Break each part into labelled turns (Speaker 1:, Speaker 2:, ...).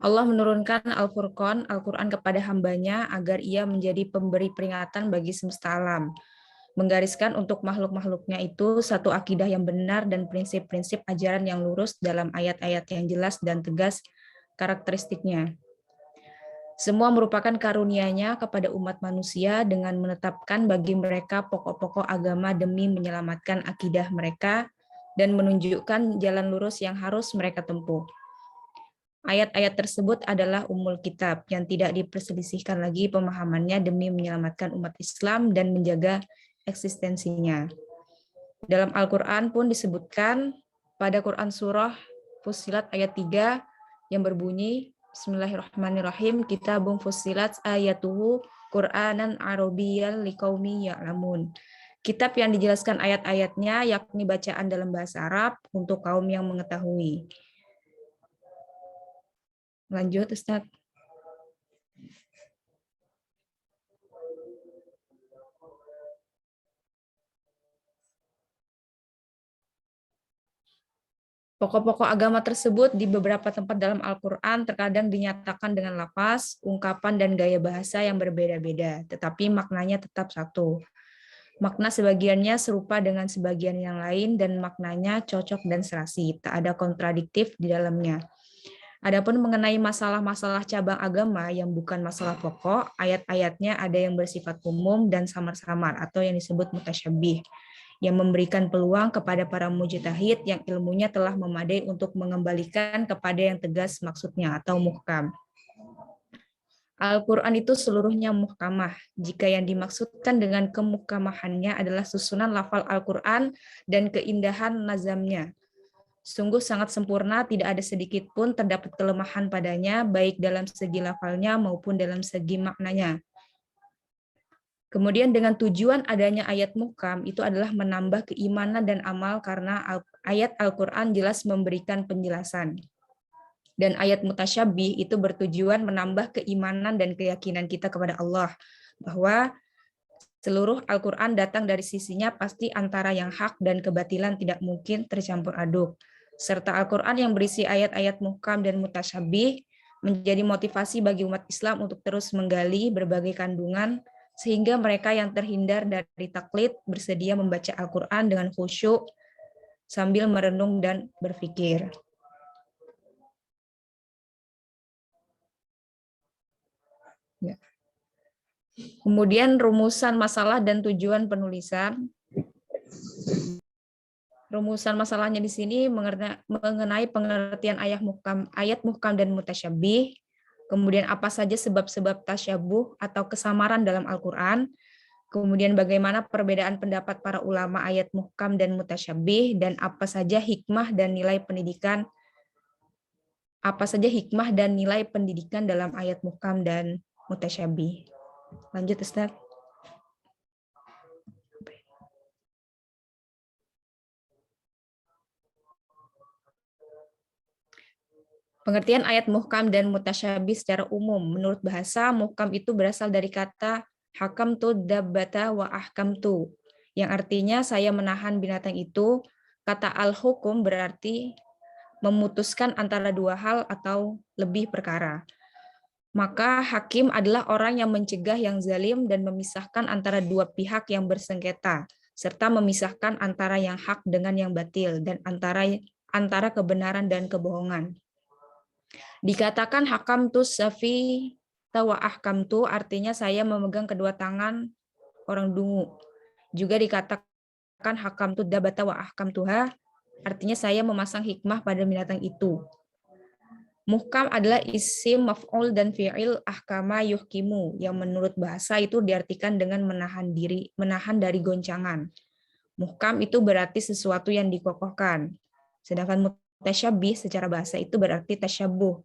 Speaker 1: Allah menurunkan Al-Furqan, Al-Quran kepada hambanya agar ia menjadi pemberi peringatan bagi semesta alam. Menggariskan untuk makhluk-makhluknya itu satu akidah yang benar dan prinsip-prinsip ajaran yang lurus dalam ayat-ayat yang jelas dan tegas karakteristiknya. Semua merupakan karunia-Nya kepada umat manusia dengan menetapkan bagi mereka pokok-pokok agama demi menyelamatkan akidah mereka dan menunjukkan jalan lurus yang harus mereka tempuh. Ayat-ayat tersebut adalah Ummul Kitab yang tidak diperselisihkan lagi pemahamannya demi menyelamatkan umat Islam dan menjaga eksistensinya. Dalam Al-Quran pun disebutkan pada Quran Surah Fussilat ayat 3 yang berbunyi Bismillahirrahmanirrahim, Kitabun Fussilat ayatuhu Qur'anan Arabiyyan liqaumi ya'lamun. Kitab yang dijelaskan ayat-ayatnya yakni bacaan dalam bahasa Arab untuk kaum yang mengetahui. Lanjut, Ustaz. Pokok-pokok agama tersebut di beberapa tempat dalam Al-Quran terkadang dinyatakan dengan lafaz, ungkapan, dan gaya bahasa yang berbeda-beda, tetapi maknanya tetap satu. Makna sebagiannya serupa dengan sebagian yang lain dan maknanya cocok dan serasi, tak ada kontradiktif di dalamnya. Adapun mengenai masalah-masalah cabang agama yang bukan masalah pokok, ayat-ayatnya ada yang bersifat umum dan samar-samar atau yang disebut mutasyabih, yang memberikan peluang kepada para mujtahid yang ilmunya telah memadai untuk mengembalikan kepada yang tegas maksudnya atau muhkam. Al-Quran itu seluruhnya muhkamah, jika yang dimaksudkan dengan kemuhkamahannya adalah susunan lafal Al-Quran dan keindahan nazamnya. Sungguh sangat sempurna, tidak ada sedikit pun terdapat kelemahan padanya, baik dalam segi lafalnya maupun dalam segi maknanya. Kemudian dengan tujuan adanya ayat muhkam itu adalah menambah keimanan dan amal karena ayat Al-Quran jelas memberikan penjelasan. Dan ayat mutasyabih itu bertujuan menambah keimanan dan keyakinan kita kepada Allah, bahwa seluruh Al-Quran datang dari sisinya pasti antara yang hak dan kebatilan tidak mungkin tercampur aduk. Serta Al-Quran yang berisi ayat-ayat muhkam dan mutasyabih menjadi motivasi bagi umat Islam untuk terus menggali berbagai kandungan sehingga mereka yang terhindar dari taklid bersedia membaca Al-Quran dengan khusyuk sambil merenung dan berpikir. Ya. Kemudian rumusan masalah dan tujuan penulisan. Rumusan masalahnya di sini mengenai pengertian ayat muhkam dan mutasyabih, kemudian apa saja sebab-sebab tasyabuh atau kesamaran dalam Al-Quran, kemudian bagaimana perbedaan pendapat para ulama ayat muhkam dan mutasyabih, dan apa saja hikmah dan nilai pendidikan dalam ayat muhkam dan mutasyabih. Lanjut, Ustaz. Pengertian ayat muhkam dan mutasyabih secara umum. Menurut bahasa, muhkam itu berasal dari kata hakamtu dabbata wa ahkamtu, yang artinya saya menahan binatang itu. Kata al-hukum berarti memutuskan antara dua hal atau lebih perkara. Maka hakim adalah orang yang mencegah yang zalim dan memisahkan antara dua pihak yang bersengketa, serta memisahkan antara yang hak dengan yang batil, dan antara kebenaran dan kebohongan. Dikatakan hakam tu safi tawa ahkam tu artinya saya memegang kedua tangan orang dungu. Juga dikatakan hakam tu dabata wa ahkam tuha artinya saya memasang hikmah pada binatang itu. Muhkam adalah isim maf'ul dan fi'il ahkama yuhkimu yang menurut bahasa itu diartikan dengan menahan dari goncangan. Muhkam itu berarti sesuatu yang dikokohkan. Sedangkan mutasyabih secara bahasa itu berarti tasyabuh,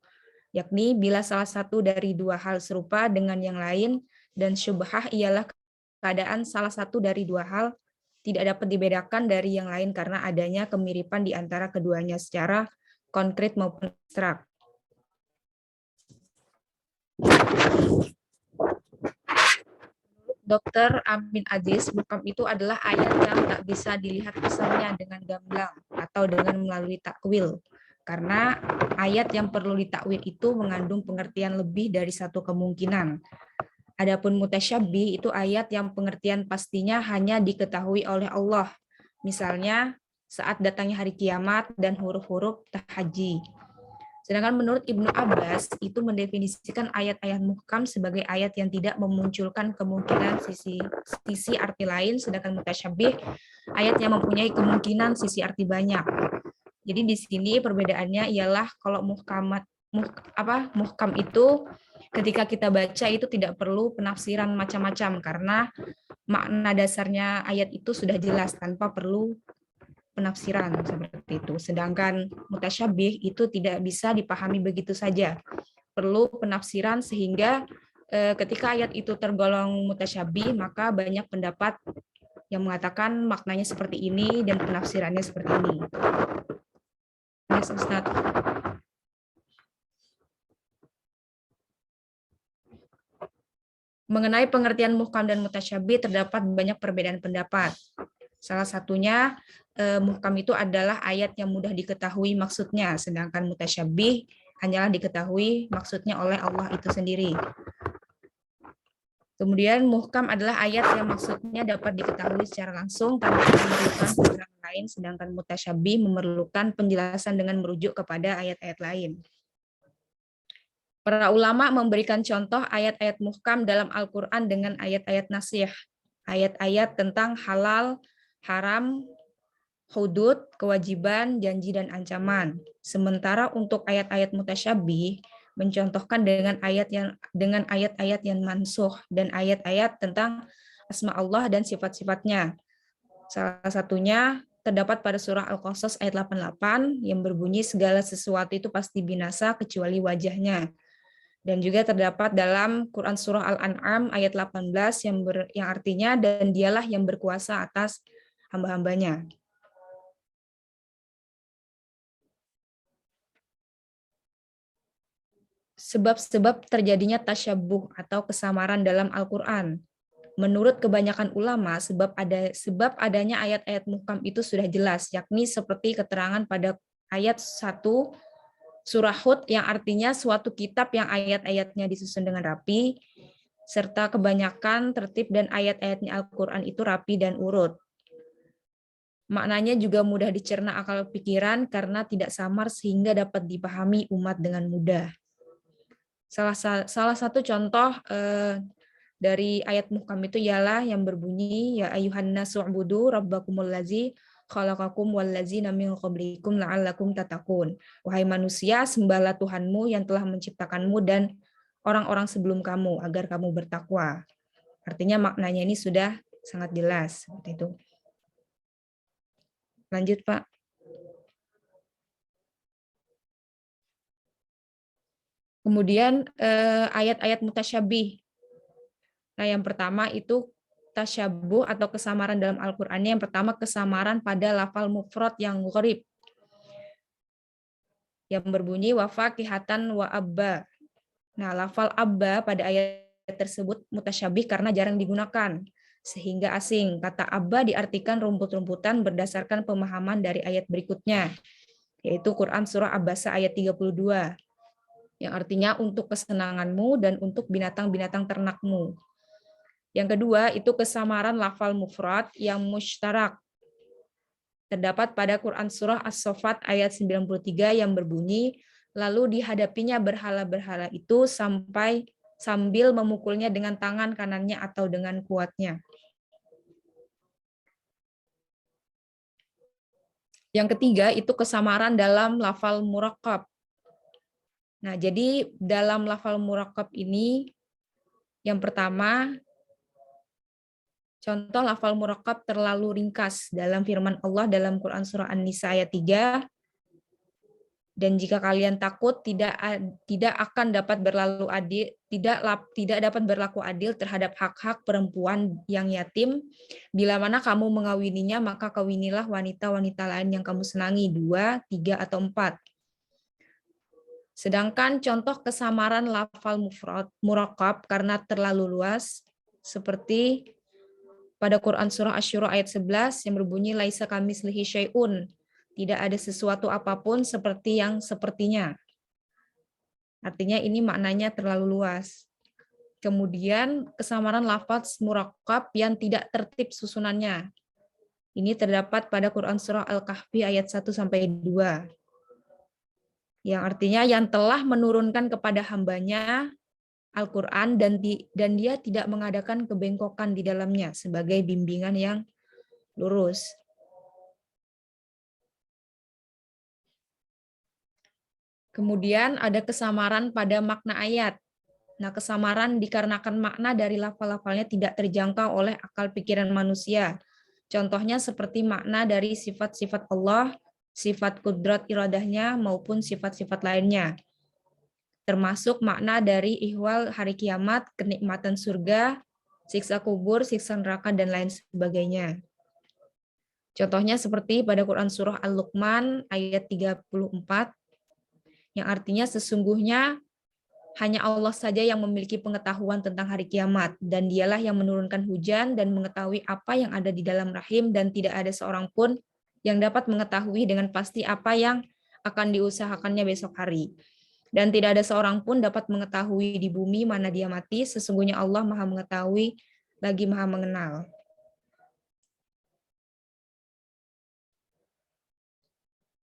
Speaker 1: yakni bila salah satu dari dua hal serupa dengan yang lain, dan syubhah ialah keadaan salah satu dari dua hal tidak dapat dibedakan dari yang lain karena adanya kemiripan di antara keduanya secara konkret maupun abstrak. Dr. Amin Aziz, muhkam itu adalah ayat yang tak bisa dilihat kesannya dengan gamblang atau dengan melalui takwil. Karena ayat yang perlu ditakwil itu mengandung pengertian lebih dari satu kemungkinan. Adapun mutasyabih itu ayat yang pengertian pastinya hanya diketahui oleh Allah. Misalnya saat datangnya hari kiamat dan huruf-huruf tahajji. Sedangkan menurut Ibnu Abbas itu mendefinisikan ayat-ayat muhkam sebagai ayat yang tidak memunculkan kemungkinan sisi arti lain, sedangkan mutasyabih ayat yang mempunyai kemungkinan sisi arti banyak. Jadi di sini perbedaannya ialah kalau muhkam itu ketika kita baca itu tidak perlu penafsiran macam-macam karena makna dasarnya ayat itu sudah jelas tanpa perlu penafsiran seperti itu. Sedangkan mutasyabih itu tidak bisa dipahami begitu saja. Perlu penafsiran sehingga ketika ayat itu tergolong mutasyabih, maka banyak pendapat yang mengatakan maknanya seperti ini dan penafsirannya seperti ini. Yes, Ustaz. Mengenai pengertian muhkam dan mutasyabih terdapat banyak perbedaan pendapat. Salah satunya muhkam itu adalah ayat yang mudah diketahui maksudnya, sedangkan mutasyabih hanyalah diketahui maksudnya oleh Allah itu sendiri. Kemudian muhkam adalah ayat yang maksudnya dapat diketahui secara langsung tanpa memerlukan keterangan lain, sedangkan mutasyabih memerlukan penjelasan dengan merujuk kepada ayat-ayat lain. Para ulama memberikan contoh ayat-ayat muhkam dalam Al-Quran dengan ayat-ayat nasikh, ayat-ayat tentang halal, haram, hudud, kewajiban, janji, dan ancaman. Sementara untuk ayat-ayat mutasyabih mencontohkan dengan ayat-ayat yang mansuh dan ayat-ayat tentang asma Allah dan sifat-sifatnya. Salah satunya terdapat pada surah Al-Qasas ayat 88 yang berbunyi segala sesuatu itu pasti binasa kecuali wajahnya. Dan juga terdapat dalam Quran surah Al-An'am ayat 18 yang artinya dan dialah yang berkuasa atas hamba-hambanya. Sebab-sebab terjadinya tasyabuh atau kesamaran dalam Al-Quran. Menurut kebanyakan ulama, sebab adanya ayat-ayat muhkam itu sudah jelas, yakni seperti keterangan pada ayat 1 surah Hud yang artinya suatu kitab yang ayat-ayatnya disusun dengan rapi, serta kebanyakan tertib dan ayat-ayatnya Al-Quran itu rapi dan urut. Maknanya juga mudah dicerna akal pikiran karena tidak samar sehingga dapat dipahami umat dengan mudah. Salah satu contoh dari ayat muhkam itu ialah yang berbunyi ya ayyuhan nasu ubudu rabbakumul ladzi khalaqakum wal ladzina min qablikum la'allakum tattaqun. Wahai manusia, sembahlah Tuhanmu yang telah menciptakanmu dan orang-orang sebelum kamu agar kamu bertakwa. Artinya maknanya ini sudah sangat jelas seperti itu. Lanjut, Pak. Kemudian ayat-ayat mutasyabih. Nah, yang pertama itu tasyabuh atau kesamaran dalam Al-Qur'an. Yang pertama kesamaran pada lafal mufrad yang gharib. Yang berbunyi wa faqihatan wa abba. Nah, lafal abba pada ayat tersebut mutasyabih karena jarang digunakan sehingga asing. Kata abba diartikan rumput-rumputan berdasarkan pemahaman dari ayat berikutnya, yaitu Quran surah Abasa ayat 32. Yang artinya untuk kesenanganmu dan untuk binatang-binatang ternakmu. Yang kedua, itu kesamaran lafal mufrad yang mushtarak. Terdapat pada Quran surah As-Saffat ayat 93 yang berbunyi, lalu dihadapinya berhala-berhala itu sambil memukulnya dengan tangan kanannya atau dengan kuatnya. Yang ketiga, itu kesamaran dalam lafal murakkab. Nah, jadi dalam lafal murakkab ini, yang pertama, contoh lafal murakkab terlalu ringkas dalam firman Allah dalam Quran surah An-Nisa ayat 3, dan jika kalian takut tidak akan dapat dapat berlaku adil terhadap hak-hak perempuan yang yatim, bila mana kamu mengawininya maka kawinilah wanita-wanita lain yang kamu senangi, 2, 3 atau 4. Sedangkan contoh kesamaran lafal murakkab karena terlalu luas seperti pada Quran surah Asy-Syura ayat 11 yang berbunyi laisa kamitslihi syai'un. Tidak ada sesuatu apapun seperti yang sepertinya. Artinya ini maknanya terlalu luas. Kemudian kesamaran lafaz murakkab yang tidak tertib susunannya. Ini terdapat pada Quran surah Al-Kahfi ayat 1 sampai 2. Yang artinya yang telah menurunkan kepada hambanya Al-Quran dan dia tidak mengadakan kebengkokan di dalamnya sebagai bimbingan yang lurus. Kemudian ada kesamaran pada makna ayat. Nah, kesamaran dikarenakan makna dari lafal-lafalnya tidak terjangkau oleh akal pikiran manusia. Contohnya seperti makna dari sifat-sifat Allah, sifat kudrat iradahnya, maupun sifat-sifat lainnya. Termasuk makna dari ihwal hari kiamat, kenikmatan surga, siksa kubur, siksa neraka, dan lain sebagainya. Contohnya seperti pada Quran Surah Al-Luqman ayat 34, yang artinya sesungguhnya hanya Allah saja yang memiliki pengetahuan tentang hari kiamat, dan dialah yang menurunkan hujan dan mengetahui apa yang ada di dalam rahim, dan tidak ada seorang pun yang dapat mengetahui dengan pasti apa yang akan diusahakannya besok hari. Dan tidak ada seorang pun dapat mengetahui di bumi mana dia mati, sesungguhnya Allah Maha mengetahui lagi Maha mengenal.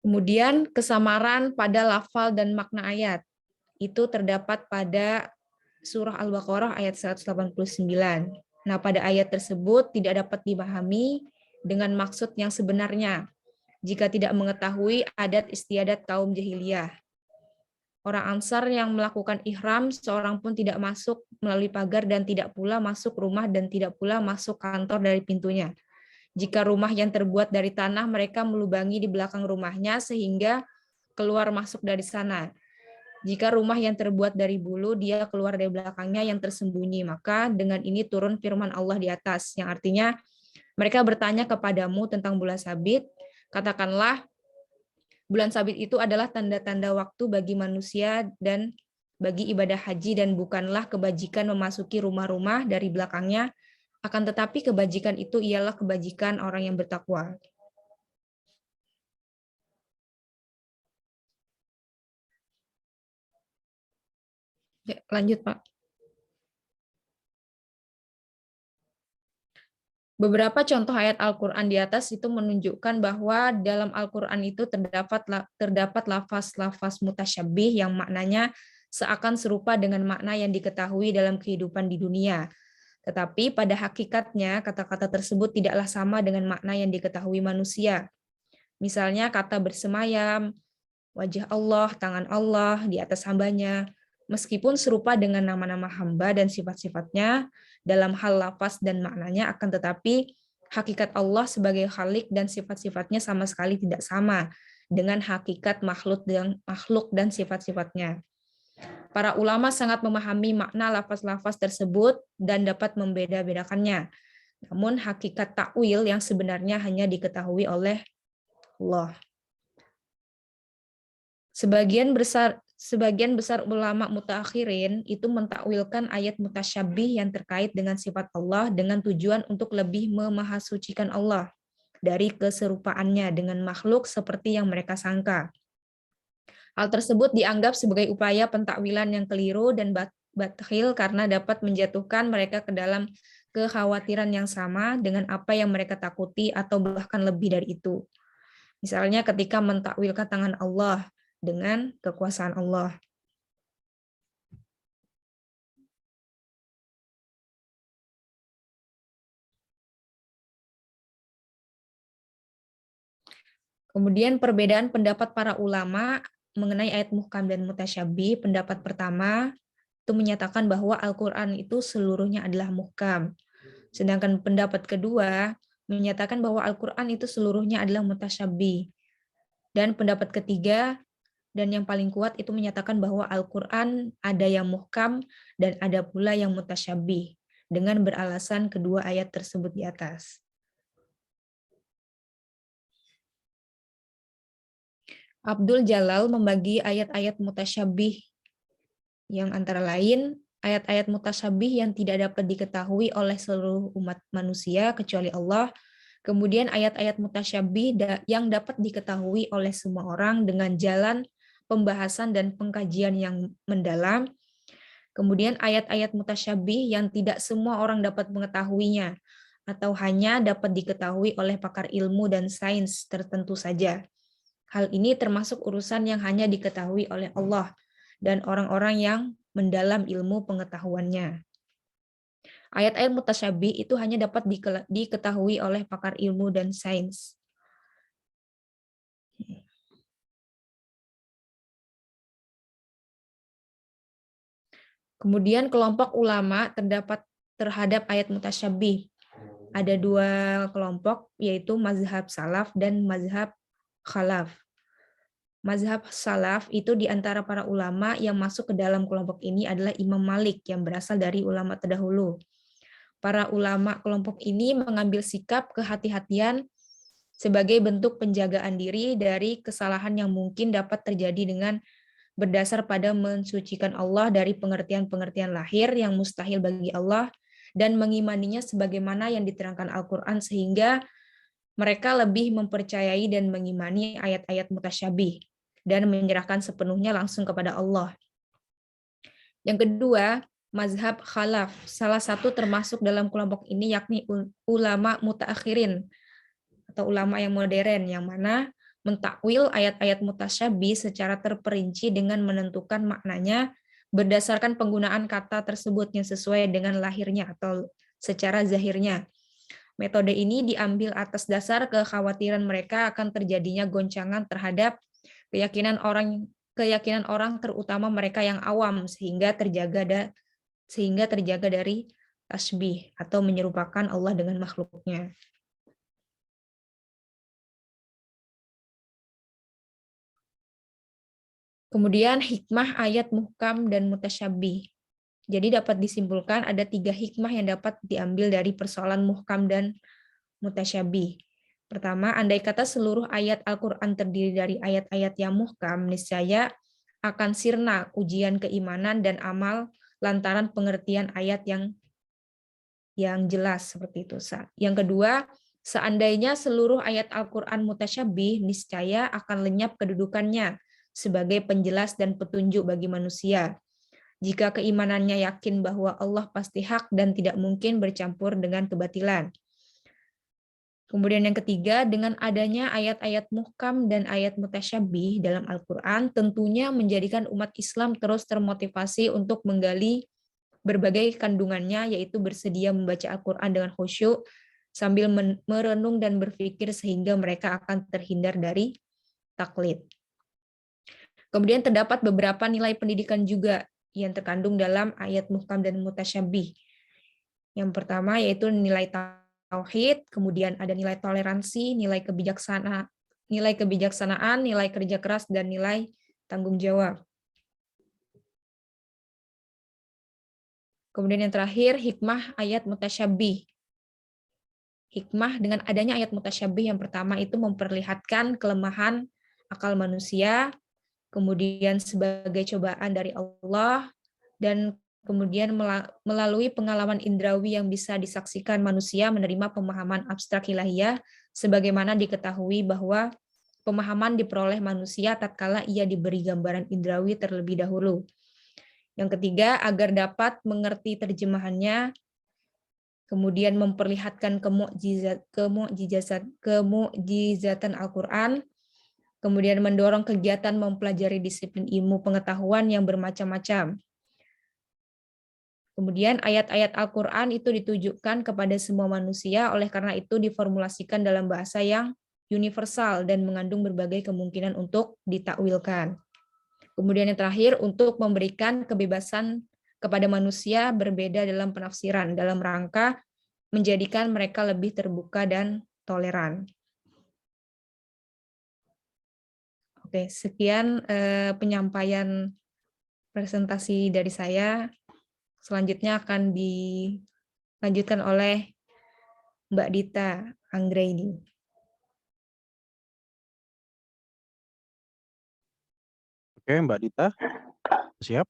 Speaker 1: Kemudian kesamaran pada lafal dan makna ayat. Itu terdapat pada surah Al-Baqarah ayat 189. Nah, pada ayat tersebut tidak dapat dipahami dengan maksud yang sebenarnya jika tidak mengetahui adat istiadat kaum jahiliyah. Orang Ansar yang melakukan ihram, seorang pun tidak masuk melalui pagar dan tidak pula masuk rumah dan tidak pula masuk kantor dari pintunya. Jika rumah yang terbuat dari tanah, mereka melubangi di belakang rumahnya sehingga keluar masuk dari sana. Jika rumah yang terbuat dari bulu, dia keluar dari belakangnya yang tersembunyi. Maka dengan ini turun firman Allah di atas, yang artinya mereka bertanya kepadamu tentang bulan sabit, katakanlah bulan sabit itu adalah tanda-tanda waktu bagi manusia dan bagi ibadah haji, dan bukanlah kebajikan memasuki rumah-rumah dari belakangnya, akan tetapi kebajikan itu ialah kebajikan orang yang bertakwa. Ya, lanjut, Pak. Beberapa contoh ayat Al-Quran di atas itu menunjukkan bahwa dalam Al-Quran itu terdapat lafaz-lafaz mutasyabih yang maknanya seakan serupa dengan makna yang diketahui dalam kehidupan di dunia. Tetapi pada hakikatnya kata-kata tersebut tidaklah sama dengan makna yang diketahui manusia. Misalnya kata bersemayam, wajah Allah, tangan Allah di atas hambanya, meskipun serupa dengan nama-nama hamba dan sifat-sifatnya dalam hal lafaz dan maknanya, akan tetapi hakikat Allah sebagai Khalik dan sifat-sifatnya sama sekali tidak sama dengan hakikat makhluk dan sifat-sifatnya. Para ulama sangat memahami makna lafaz-lafaz tersebut dan dapat membeda-bedakannya. Namun hakikat takwil yang sebenarnya hanya diketahui oleh Allah. Sebagian besar ulama mutaakhirin itu mentakwilkan ayat mutasyabih yang terkait dengan sifat Allah dengan tujuan untuk lebih memahasucikan Allah dari keserupaannya dengan makhluk seperti yang mereka sangka. Hal tersebut dianggap sebagai upaya pentakwilan yang keliru dan batil karena dapat menjatuhkan mereka ke dalam kekhawatiran yang sama dengan apa yang mereka takuti atau bahkan lebih dari itu. Misalnya ketika mentakwilkan tangan Allah dengan kekuasaan Allah. Kemudian perbedaan pendapat para ulama mengenai ayat muhkam dan mutasyabih. Pendapat pertama itu menyatakan bahwa Al-Quran itu seluruhnya adalah muhkam. Sedangkan pendapat kedua menyatakan bahwa Al-Quran itu seluruhnya adalah mutasyabih. Dan pendapat ketiga dan yang paling kuat itu menyatakan bahwa Al-Quran ada yang muhkam dan ada pula yang mutasyabih dengan beralasan kedua ayat tersebut di atas. Abdul Jalal membagi ayat-ayat mutasyabih yang antara lain ayat-ayat mutasyabih yang tidak dapat diketahui oleh seluruh umat manusia kecuali Allah. Kemudian ayat-ayat mutasyabih yang dapat diketahui oleh semua orang dengan jalan pembahasan dan pengkajian yang mendalam. Kemudian ayat-ayat mutasyabih yang tidak semua orang dapat mengetahuinya atau hanya dapat diketahui oleh pakar ilmu dan sains tertentu saja. Hal ini termasuk urusan yang hanya diketahui oleh Allah dan orang-orang yang mendalam ilmu pengetahuannya. Ayat-ayat mutasyabih itu hanya dapat diketahui oleh pakar ilmu dan sains. Kemudian kelompok ulama terdapat terhadap ayat mutasyabih. Ada dua kelompok, yaitu mazhab salaf dan mazhab khalaf. Mazhab salaf itu di antara para ulama yang masuk ke dalam kelompok ini adalah Imam Malik yang berasal dari ulama terdahulu. Para ulama kelompok ini mengambil sikap kehati-hatian sebagai bentuk penjagaan diri dari kesalahan yang mungkin dapat terjadi dengan berdasar pada mensucikan Allah dari pengertian-pengertian lahir yang mustahil bagi Allah dan mengimaninya sebagaimana yang diterangkan Al-Quran sehingga mereka lebih mempercayai dan mengimani ayat-ayat mutasyabih dan menyerahkan sepenuhnya langsung kepada Allah. Yang kedua, mazhab khalaf. Salah satu termasuk dalam kelompok ini yakni ulama mutaakhirin atau ulama yang modern yang mana mentakwil ayat-ayat mutasyabih secara terperinci dengan menentukan maknanya berdasarkan penggunaan kata tersebut yang sesuai dengan lahirnya atau secara zahirnya. Metode ini diambil atas dasar kekhawatiran mereka akan terjadinya goncangan terhadap keyakinan orang terutama mereka yang awam sehingga terjaga dari tasbih atau menyerupakan Allah dengan makhluknya. Kemudian hikmah ayat muhkam dan mutasyabih. Jadi dapat disimpulkan ada 3 hikmah yang dapat diambil dari persoalan muhkam dan mutasyabih. Pertama, andai kata seluruh ayat Al-Quran terdiri dari ayat-ayat yang muhkam, niscaya akan sirna ujian keimanan dan amal lantaran pengertian ayat yang jelas seperti itu. Yang kedua, seandainya seluruh ayat Al-Quran mutasyabih, niscaya akan lenyap kedudukannya sebagai penjelas dan petunjuk bagi manusia. Jika keimanannya yakin bahwa Allah pasti hak dan tidak mungkin bercampur dengan kebatilan. Kemudian yang ketiga, dengan adanya ayat-ayat muhkam dan ayat mutasyabih dalam Al-Quran, tentunya menjadikan umat Islam terus termotivasi untuk menggali berbagai kandungannya, yaitu bersedia membaca Al-Quran dengan khusyuk, sambil merenung dan berpikir sehingga mereka akan terhindar dari taklid. Kemudian terdapat beberapa nilai pendidikan juga yang terkandung dalam ayat muhkam dan mutasyabih. Yang pertama yaitu nilai tauhid, kemudian ada nilai toleransi, nilai kebijaksanaan, nilai kerja keras, dan nilai tanggung jawab. Kemudian yang terakhir, hikmah ayat mutasyabih. Hikmah dengan adanya ayat mutasyabih yang pertama itu memperlihatkan kelemahan akal manusia, kemudian sebagai cobaan dari Allah, dan kemudian melalui pengalaman indrawi yang bisa disaksikan manusia menerima pemahaman abstrak ilahiyah, sebagaimana diketahui bahwa pemahaman diperoleh manusia tatkala ia diberi gambaran indrawi terlebih dahulu. Yang ketiga, agar dapat mengerti terjemahannya, kemudian memperlihatkan kemukjizatan Al-Quran, kemudian mendorong kegiatan mempelajari disiplin ilmu pengetahuan yang bermacam-macam. Kemudian ayat-ayat Al-Quran itu ditujukan kepada semua manusia, oleh karena itu diformulasikan dalam bahasa yang universal dan mengandung berbagai kemungkinan untuk ditakwilkan. Kemudian yang terakhir, untuk memberikan kebebasan kepada manusia berbeda dalam penafsiran, dalam rangka menjadikan mereka lebih terbuka dan toleran. Oke, sekian penyampaian presentasi dari saya. Selanjutnya akan dilanjutkan oleh Mbak Dita Anggraini.
Speaker 2: Oke, Mbak Dita, siap?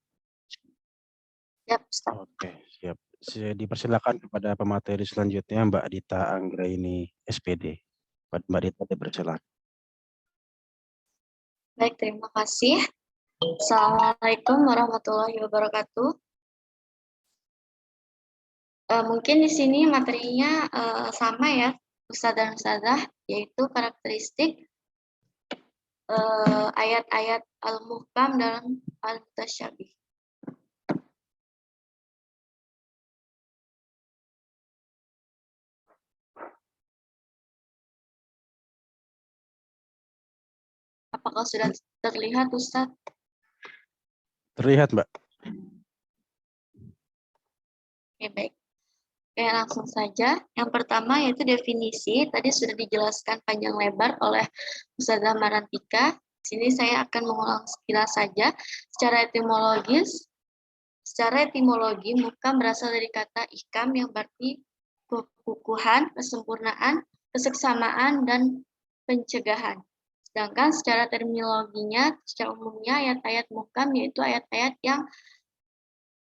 Speaker 2: Siap, Ustaz.
Speaker 3: Oke, siap. Dipersilakan kepada pemateri selanjutnya Mbak Dita Anggraini SPD. Mbak Dita dipersilakan.
Speaker 2: Baik, terima kasih. Assalamualaikum warahmatullahi wabarakatuh. Mungkin di sini materinya sama ya, Ustadz dan Ustadzah, yaitu karakteristik ayat-ayat Al-Muhkam dan Al-Mutasyabih. Apakah sudah terlihat, Ustadz?
Speaker 3: Terlihat, Mbak.
Speaker 2: Oke, baik. Oke, langsung saja. Yang pertama yaitu definisi. Tadi sudah dijelaskan panjang lebar oleh Ustazah Marantika. Di sini saya akan mengulang sekilas saja. Secara etimologi, muhkam berasal dari kata ihkam yang berarti kekukuhan, kesempurnaan, keseksamaan, dan pencegahan. Sedangkan secara terminologinya, secara umumnya ayat-ayat muhkam yaitu ayat-ayat yang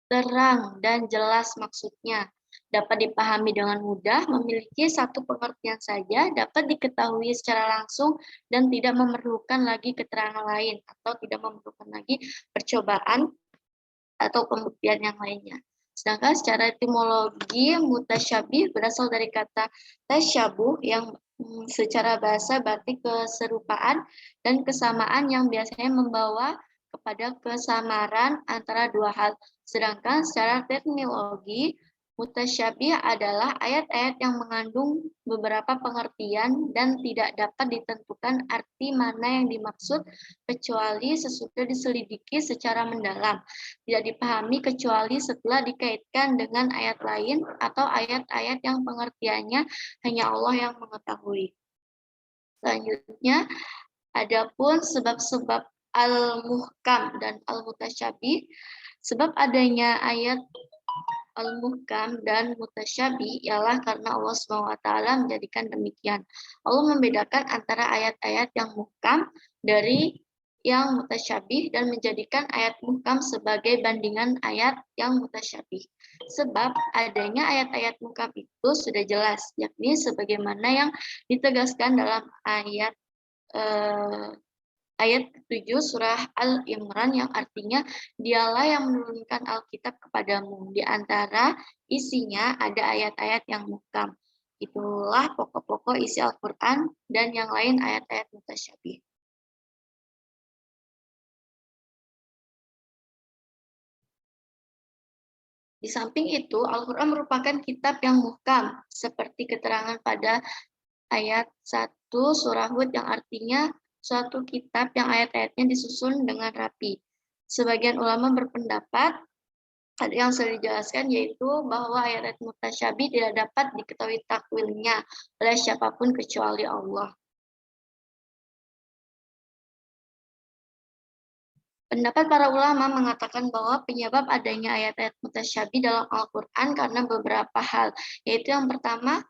Speaker 2: terang dan jelas maksudnya, dapat dipahami dengan mudah, memiliki satu pengertian saja, dapat diketahui secara langsung, dan tidak memerlukan lagi keterangan lain, atau tidak memerlukan lagi percobaan atau pembuktian yang lainnya. Sedangkan secara etimologi, mutasyabih berasal dari kata tasyabuh yang secara bahasa berarti keserupaan dan kesamaan yang biasanya membawa kepada kesamaran antara dua hal. Sedangkan secara terminologi, mutasyabih adalah ayat-ayat yang mengandung beberapa pengertian dan tidak dapat ditentukan arti mana yang dimaksud kecuali sesudah diselidiki secara mendalam. Tidak dipahami kecuali setelah dikaitkan dengan ayat lain atau ayat-ayat yang pengertiannya hanya Allah yang mengetahui. Selanjutnya, adapun sebab-sebab al-muhkam dan al-mutasyabih, sebab adanya ayat al-muhkam dan mutasyabih ialah karena Allah SWT menjadikan demikian. Allah membedakan antara ayat-ayat yang muhkam dari yang mutasyabih dan menjadikan ayat muhkam sebagai bandingan ayat yang mutasyabih. Sebab adanya ayat-ayat muhkam itu sudah jelas, yakni sebagaimana yang ditegaskan dalam ayat 7 surah Al-Imran yang artinya dialah yang menurunkan Alkitab kepadamu. Di antara isinya ada ayat-ayat yang muhkam. Itulah pokok-pokok isi Al-Quran dan yang lain ayat-ayat mutasyabih. Di samping itu, Al-Quran merupakan kitab yang muhkam, seperti keterangan pada ayat 1 surah Hud yang artinya suatu kitab yang ayat-ayatnya disusun dengan rapi. Sebagian ulama berpendapat, ada yang sudah dijelaskan, yaitu bahwa ayat-ayat mutasyabih tidak dapat diketahui takwilnya oleh siapapun kecuali Allah. Pendapat para ulama mengatakan bahwa penyebab adanya ayat-ayat mutasyabih dalam Al-Quran karena beberapa hal, yaitu yang pertama,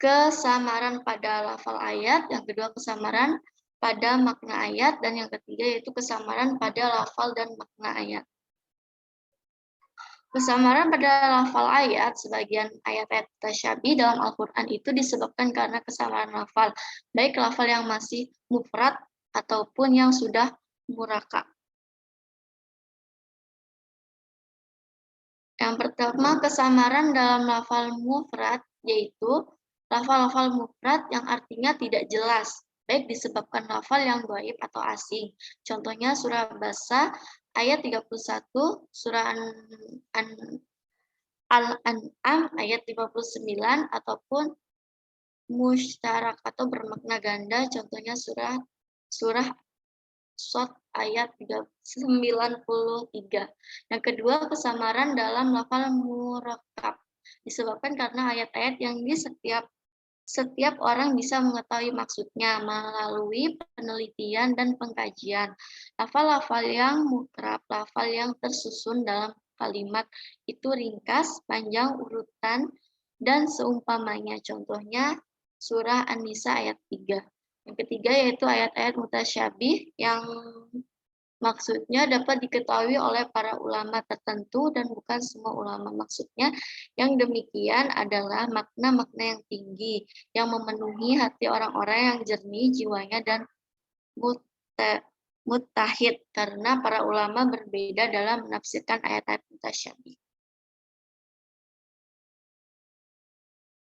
Speaker 2: kesamaran pada lafal ayat, yang kedua kesamaran pada makna ayat, dan yang ketiga yaitu kesamaran pada lafal dan makna ayat. Kesamaran pada lafal ayat, sebagian ayat-ayat tasyabi dalam Al-Quran itu disebabkan karena kesamaran lafal, baik lafal yang masih mufrad ataupun yang sudah murakab. Yang pertama, kesamaran dalam lafal mufrad, yaitu lafal-lafal mufrad yang artinya tidak jelas, baik disebabkan lafal yang dhaif atau asing. Contohnya surah Basa ayat 31, surah Al-An'am ayat 59, ataupun musyarak atau bermakna ganda, contohnya surah Shad ayat 93. Yang kedua, kesamaran dalam lafal murakkab disebabkan karena ayat-ayat yang di setiap orang bisa mengetahui maksudnya melalui penelitian dan pengkajian. Lafal-lafal yang mukrab, lafal yang tersusun dalam kalimat itu ringkas, panjang urutan, dan seumpamanya. Contohnya surah An-Nisa ayat 3. Yang ketiga yaitu ayat-ayat mutasyabih yang Maksudnya dapat diketahui oleh para ulama tertentu dan bukan semua ulama. Maksudnya yang demikian adalah makna-makna yang tinggi, yang memenuhi hati orang-orang yang jernih jiwanya dan muttahid, karena para ulama berbeda dalam menafsirkan ayat-ayat mutasyabih.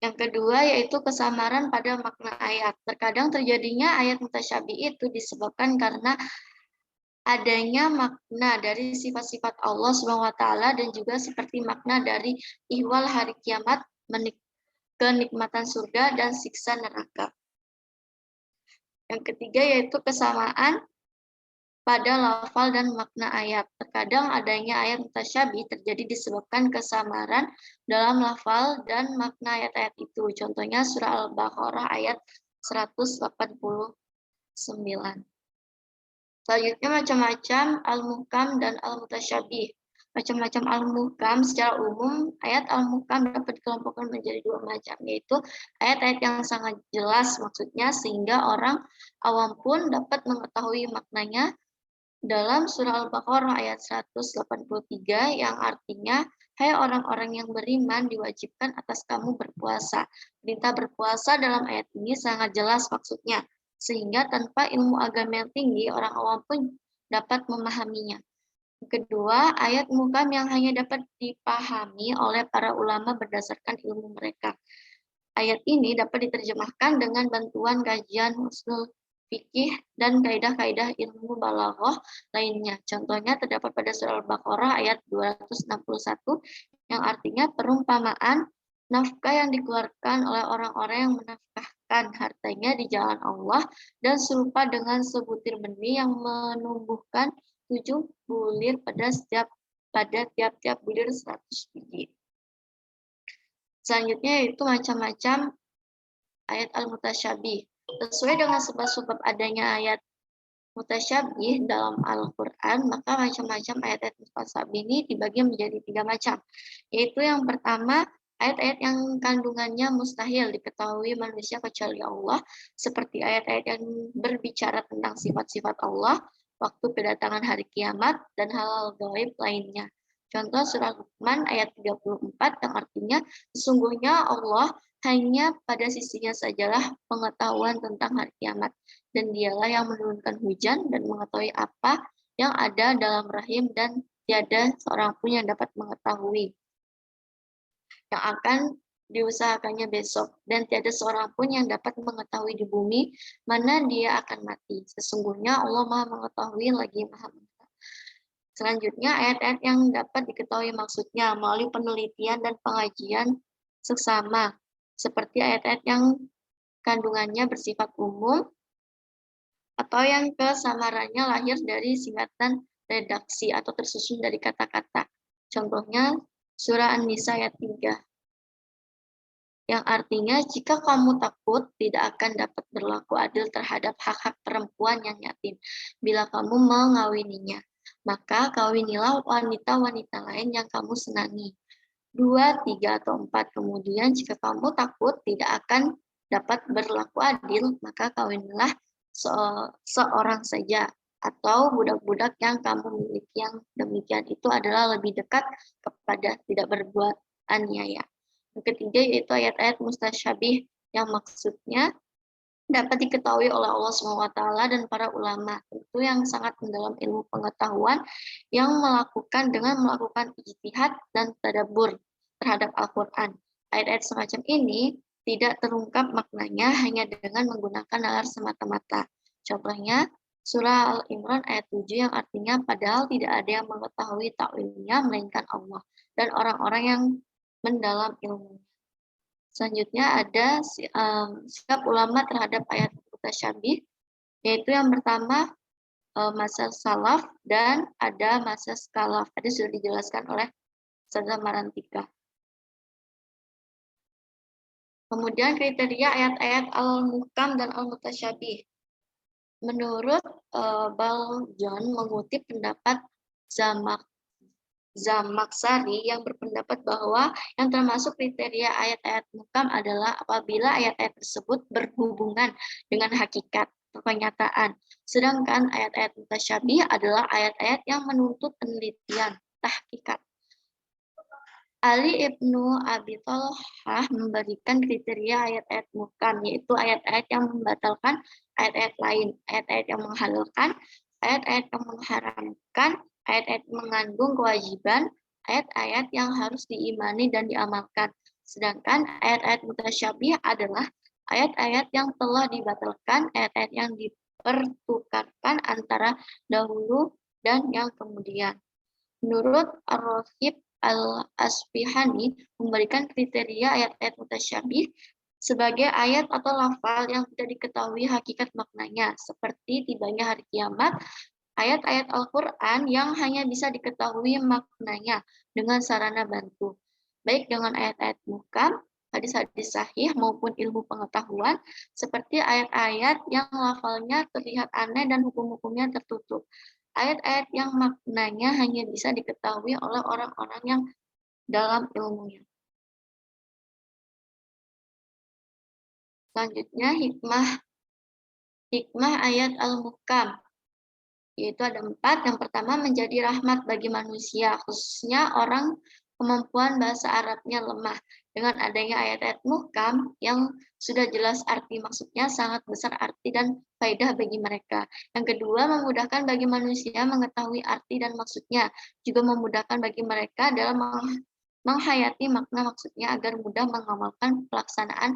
Speaker 2: Yang kedua yaitu kesamaran pada makna ayat. Terkadang terjadinya ayat mutasyabih itu disebabkan karena adanya makna dari sifat-sifat Allah SWT dan juga seperti makna dari ihwal hari kiamat, kenikmatan surga dan siksa neraka. Yang ketiga yaitu kesamaan pada lafal dan makna ayat. Terkadang adanya ayat mutasyabih terjadi disebabkan kesamaran dalam lafal dan makna ayat-ayat itu. Contohnya surah Al-Baqarah ayat 189. Selanjutnya macam-macam al-muhkam dan al-mutasyabih. Macam-macam al-muhkam secara umum, ayat al-muhkam dapat dikelompokkan menjadi dua macam, yaitu ayat-ayat yang sangat jelas maksudnya sehingga orang awam pun dapat mengetahui maknanya. Dalam surah Al-Baqarah ayat 183 yang artinya, hai orang-orang yang beriman diwajibkan atas kamu berpuasa. Perintah berpuasa dalam ayat ini sangat jelas maksudnya, sehingga tanpa ilmu agama yang tinggi, orang awam pun dapat memahaminya. Kedua, ayat muhkam yang hanya dapat dipahami oleh para ulama berdasarkan ilmu mereka. Ayat ini dapat diterjemahkan dengan bantuan kajian usul fikih dan kaidah-kaidah ilmu balaghah lainnya. Contohnya terdapat pada surah Al-Baqarah ayat 261 yang artinya perumpamaan nafkah yang dikeluarkan oleh orang-orang yang menafkahkan hartanya di jalan Allah dan serupa dengan sebutir benih yang menumbuhkan 7 bulir pada tiap-tiap bulir 100 biji. Selanjutnya yaitu macam-macam ayat al-mutasyabih. Sesuai dengan sebab-sebab adanya ayat mutasyabih dalam Al-Quran, maka macam-macam ayat-ayat mutasyabih ini dibagi menjadi 3 macam. Yaitu yang pertama, ayat-ayat yang kandungannya mustahil diketahui manusia kecuali Allah, seperti ayat-ayat yang berbicara tentang sifat-sifat Allah, waktu kedatangan hari kiamat, dan hal-hal gaib lainnya. Contoh surah Luqman ayat 34 yang artinya, sesungguhnya Allah hanya pada sisinya sajalah pengetahuan tentang hari kiamat, dan dialah yang menurunkan hujan dan mengetahui apa yang ada dalam rahim, dan tiada seorang pun yang dapat mengetahui yang akan diusahakannya besok, dan tiada seorang pun yang dapat mengetahui di bumi mana dia akan mati. Sesungguhnya Allah Maha Mengetahui lagi Maha Mengetahui. Selanjutnya ayat-ayat yang dapat diketahui maksudnya melalui penelitian dan pengajian seksama, seperti ayat-ayat yang kandungannya bersifat umum atau yang kesamarannya lahir dari singkatan redaksi atau tersusun dari kata-kata. Contohnya surah An-Nisa ayat 3 yang artinya jika kamu takut tidak akan dapat berlaku adil terhadap hak-hak perempuan yang yatim bila kamu mengawininya, maka kawinilah wanita-wanita lain yang kamu senangi. 2, 3, atau 4. Kemudian jika kamu takut tidak akan dapat berlaku adil, maka kawinilah seorang saja atau budak-budak yang kamu miliki, yang demikian itu adalah lebih dekat kepada tidak berbuat aniaya. Yang ketiga yaitu ayat-ayat mustasyabih yang maksudnya dapat diketahui oleh Allah SWT dan para ulama, tentu yang sangat mendalam ilmu pengetahuan yang melakukan ijtihad dan tadabbur terhadap Al-Quran. Ayat-ayat semacam ini tidak terungkap maknanya hanya dengan menggunakan nalar semata-mata. Contohnya surah Al-Imran ayat 7 yang artinya padahal tidak ada yang mengetahui takwilnya melainkan Allah dan orang-orang yang mendalam ilmu. Selanjutnya ada sikap ulama terhadap ayat mutasyabih, yaitu yang pertama masa salaf dan ada masa khalaf. Tadi sudah dijelaskan oleh Ustazah Marantika. Kemudian kriteria ayat-ayat al-muhkam dan al-mutasyabih. Menurut Baljon mengutip pendapat Zamakhsyari yang berpendapat bahwa yang termasuk kriteria ayat-ayat muhkam adalah apabila ayat-ayat tersebut berhubungan dengan hakikat pernyataan. Sedangkan ayat-ayat mutasyabih adalah ayat-ayat yang menuntut penelitian, tahqiqat. Ali ibnu Abi Thalhah memberikan kriteria ayat-ayat muhkam, yaitu ayat-ayat yang membatalkan ayat-ayat lain, ayat-ayat yang menghalalkan, ayat-ayat yang mengharamkan, ayat-ayat mengandung kewajiban, ayat-ayat yang harus diimani dan diamalkan. Sedangkan ayat-ayat mutasyabih adalah ayat-ayat yang telah dibatalkan, ayat-ayat yang dipertukarkan antara dahulu dan yang kemudian. Menurut Ar-Raghib Al-Asbihani memberikan kriteria ayat-ayat mutasyabih sebagai ayat atau lafal yang tidak diketahui hakikat maknanya, seperti tibanya hari kiamat, ayat-ayat Al-Quran yang hanya bisa diketahui maknanya dengan sarana bantu, baik dengan ayat-ayat muhkam, hadis-hadis sahih maupun ilmu pengetahuan, seperti ayat-ayat yang lafalnya terlihat aneh dan hukum-hukumnya tertutup. Ayat-ayat yang maknanya hanya bisa diketahui oleh orang-orang yang dalam ilmunya. Selanjutnya hikmah ayat al-muhkam, yaitu ada 4. Yang pertama, menjadi rahmat bagi manusia, khususnya orang kemampuan bahasa Arabnya lemah. Dengan adanya ayat-ayat muhkam yang sudah jelas arti maksudnya, sangat besar arti dan faedah bagi mereka. Yang kedua, memudahkan bagi manusia mengetahui arti dan maksudnya, juga memudahkan bagi mereka dalam menghayati makna maksudnya agar mudah mengamalkan pelaksanaan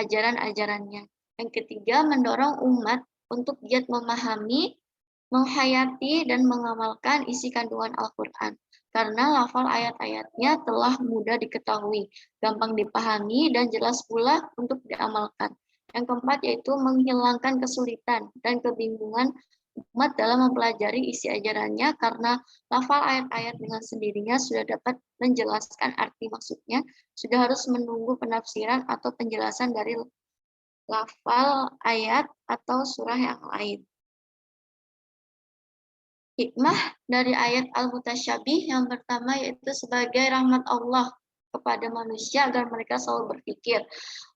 Speaker 2: ajaran-ajarannya. Yang ketiga, mendorong umat untuk giat memahami, menghayati, dan mengamalkan isi kandungan Al-Quran. Karena lafal ayat-ayatnya telah mudah diketahui, gampang dipahami, dan jelas pula untuk diamalkan. Yang keempat yaitu menghilangkan kesulitan dan kebingungan umat dalam mempelajari isi ajarannya, karena lafal ayat-ayat dengan sendirinya sudah dapat menjelaskan arti maksudnya, sudah harus menunggu penafsiran atau penjelasan dari lafal ayat atau surah yang lain. Hikmah dari ayat Al-Mutasyabih yang pertama yaitu sebagai rahmat Allah kepada manusia agar mereka selalu berpikir.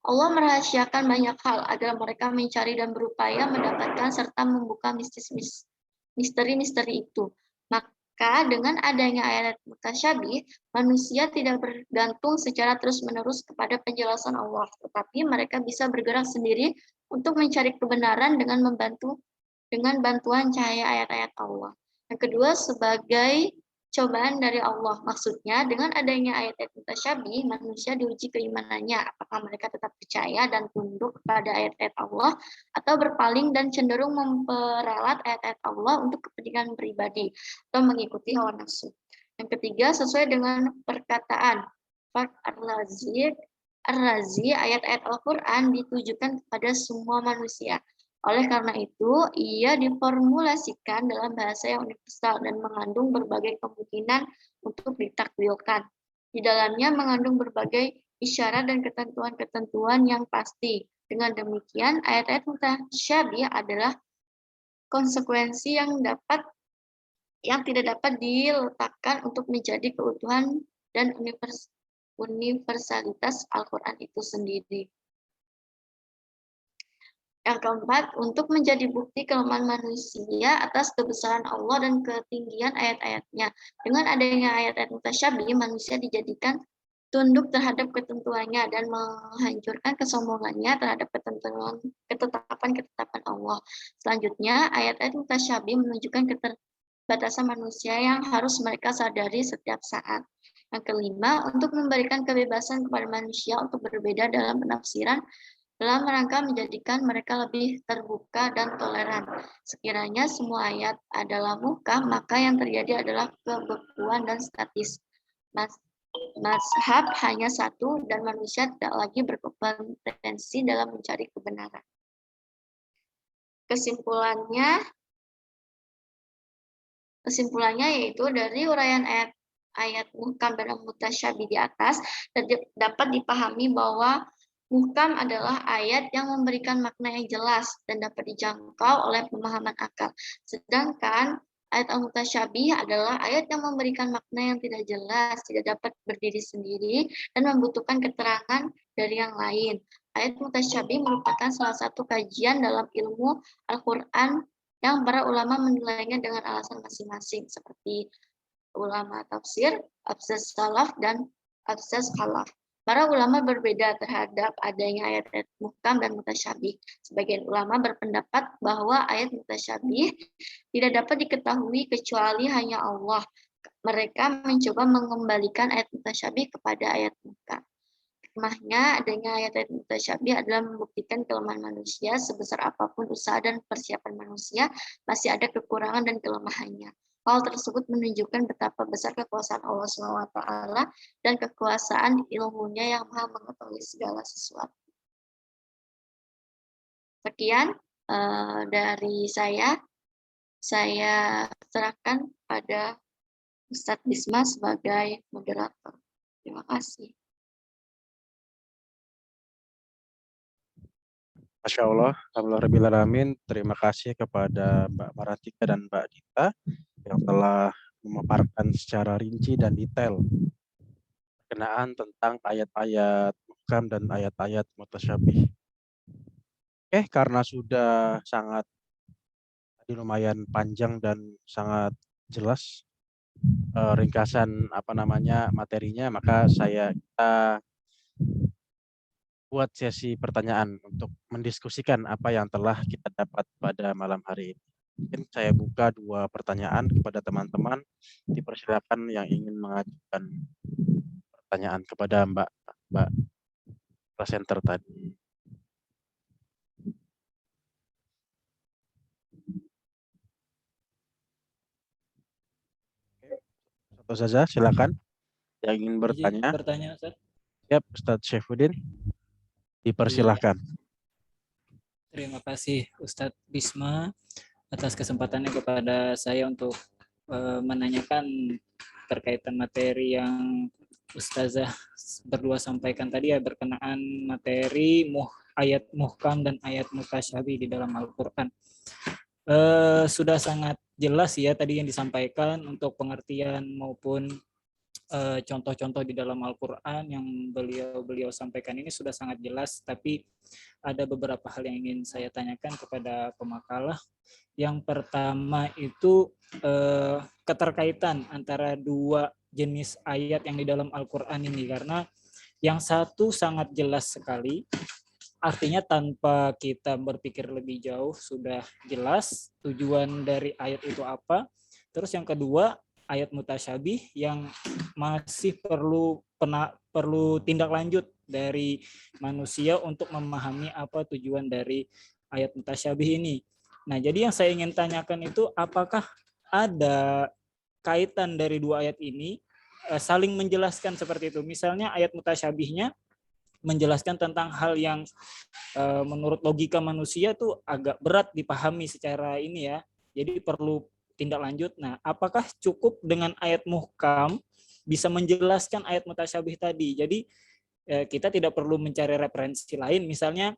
Speaker 2: Allah merahasiakan banyak hal agar mereka mencari dan berupaya mendapatkan serta membuka misteri-misteri itu. Maka dengan adanya ayat mutasyabih, manusia tidak bergantung secara terus-menerus kepada penjelasan Allah, tetapi mereka bisa bergerak sendiri untuk mencari kebenaran dengan bantuan cahaya ayat-ayat Allah. Yang kedua, sebagai cobaan dari Allah. Maksudnya, dengan adanya ayat-ayat mutasyabih, manusia diuji keimanannya, apakah mereka tetap percaya dan tunduk kepada ayat-ayat Allah, atau berpaling dan cenderung memperalat ayat-ayat Allah untuk kepentingan pribadi, atau mengikuti hawa nafsu. Yang ketiga, sesuai dengan perkataan Fakhr Ar-Razi, ayat-ayat Al-Quran ditujukan kepada semua manusia. Oleh karena itu, ia diformulasikan dalam bahasa yang universal dan mengandung berbagai kemungkinan untuk ditakwilkan. Di dalamnya mengandung berbagai isyarat dan ketentuan-ketentuan yang pasti. Dengan demikian, ayat-ayat mutasyabih adalah konsekuensi yang tidak dapat diletakkan untuk menjadi keutuhan dan universalitas Al-Quran itu sendiri. Yang keempat, untuk menjadi bukti kelemahan manusia atas kebesaran Allah dan ketinggian ayat-ayatnya. Dengan adanya ayat-ayat mutasyabih, manusia dijadikan tunduk terhadap ketentuannya dan menghancurkan kesombongannya terhadap ketetapan-ketetapan Allah. Selanjutnya, ayat-ayat mutasyabih menunjukkan keterbatasan manusia yang harus mereka sadari setiap saat. Yang kelima, untuk memberikan kebebasan kepada manusia untuk berbeda dalam penafsiran, dalam rangka menjadikan mereka lebih terbuka dan toleran. Sekiranya semua ayat adalah muhkam, maka yang terjadi adalah kebekuan dan statis. Mazhab hanya satu dan manusia tidak lagi berkompetensi dalam mencari kebenaran. Kesimpulannya yaitu dari uraian ayat muhkam dan mutasyabih di atas dapat dipahami bahwa muhkam adalah ayat yang memberikan makna yang jelas dan dapat dijangkau oleh pemahaman akal. Sedangkan ayat al-mutasyabih adalah ayat yang memberikan makna yang tidak jelas, tidak dapat berdiri sendiri, dan membutuhkan keterangan dari yang lain. Ayat mutasyabih merupakan salah satu kajian dalam ilmu Al-Quran yang para ulama menilainya dengan alasan masing-masing, seperti ulama tafsir, absas salaf, dan absas khalaf. Para ulama berbeda terhadap adanya ayat-ayat muhkam dan mutasyabih. Sebagian ulama berpendapat bahwa ayat mutasyabih tidak dapat diketahui kecuali hanya Allah. Mereka mencoba mengembalikan ayat mutasyabih kepada ayat muhkam. Hikmahnya adanya ayat-ayat mutasyabih adalah membuktikan kelemahan manusia. Sebesar apapun usaha dan persiapan manusia, masih ada kekurangan dan kelemahannya. Hal tersebut menunjukkan betapa besar kekuasaan Allah SWT dan kekuasaan ilmunya yang maha mengetahui segala sesuatu. Sekian dari saya serahkan pada Ustadz Bisma sebagai moderator. Terima kasih.
Speaker 3: Masya Allah, alhamdulillah. Terima kasih kepada Mbak Maratika dan Mbak Dita yang telah memaparkan secara rinci dan detail berkenaan tentang ayat-ayat muhkam dan ayat-ayat mutasyabih. Oke, karena sudah sangat lumayan panjang dan sangat jelas ringkasan materinya, maka kita buat sesi pertanyaan untuk mendiskusikan apa yang telah kita dapat pada malam hari ini. Mungkin saya buka 2 pertanyaan kepada teman-teman. Dipersilakan yang ingin mengajukan pertanyaan kepada Mbak presenter tadi. Ustaz Zaza, silakan yang ingin bertanya.
Speaker 4: Bertanya, Ustaz.
Speaker 3: Siap, Ustadz Syaifuddin. Dipersilahkan.
Speaker 4: Terima kasih Ustadz Bisma atas kesempatannya kepada saya untuk menanyakan terkaitan materi yang Ustazah berdua sampaikan tadi ya, berkenaan materi ayat muhkam dan ayat mutasyabih di dalam Al-Quran. Sudah sangat jelas ya tadi yang disampaikan untuk pengertian maupun contoh-contoh di dalam Al-Quran yang beliau sampaikan ini sudah sangat jelas, tapi ada beberapa hal yang ingin saya tanyakan kepada pemakalah. Yang pertama itu keterkaitan antara 2 jenis ayat yang di dalam Al-Quran ini, karena yang satu sangat jelas sekali, artinya tanpa kita berpikir lebih jauh sudah jelas tujuan dari ayat itu apa. Terus yang kedua, ayat mutasyabih yang masih perlu tindak lanjut dari manusia untuk memahami apa tujuan dari ayat mutasyabih ini. Nah, jadi yang saya ingin tanyakan itu, apakah ada kaitan dari 2 ayat ini saling menjelaskan seperti itu? Misalnya ayat mutasyabihnya menjelaskan tentang hal yang menurut logika manusia tuh agak berat dipahami secara ini ya. Jadi perlu tindak lanjut. Nah, apakah cukup dengan ayat muhkam bisa menjelaskan ayat mutasyabih tadi? Jadi kita tidak perlu mencari referensi lain, misalnya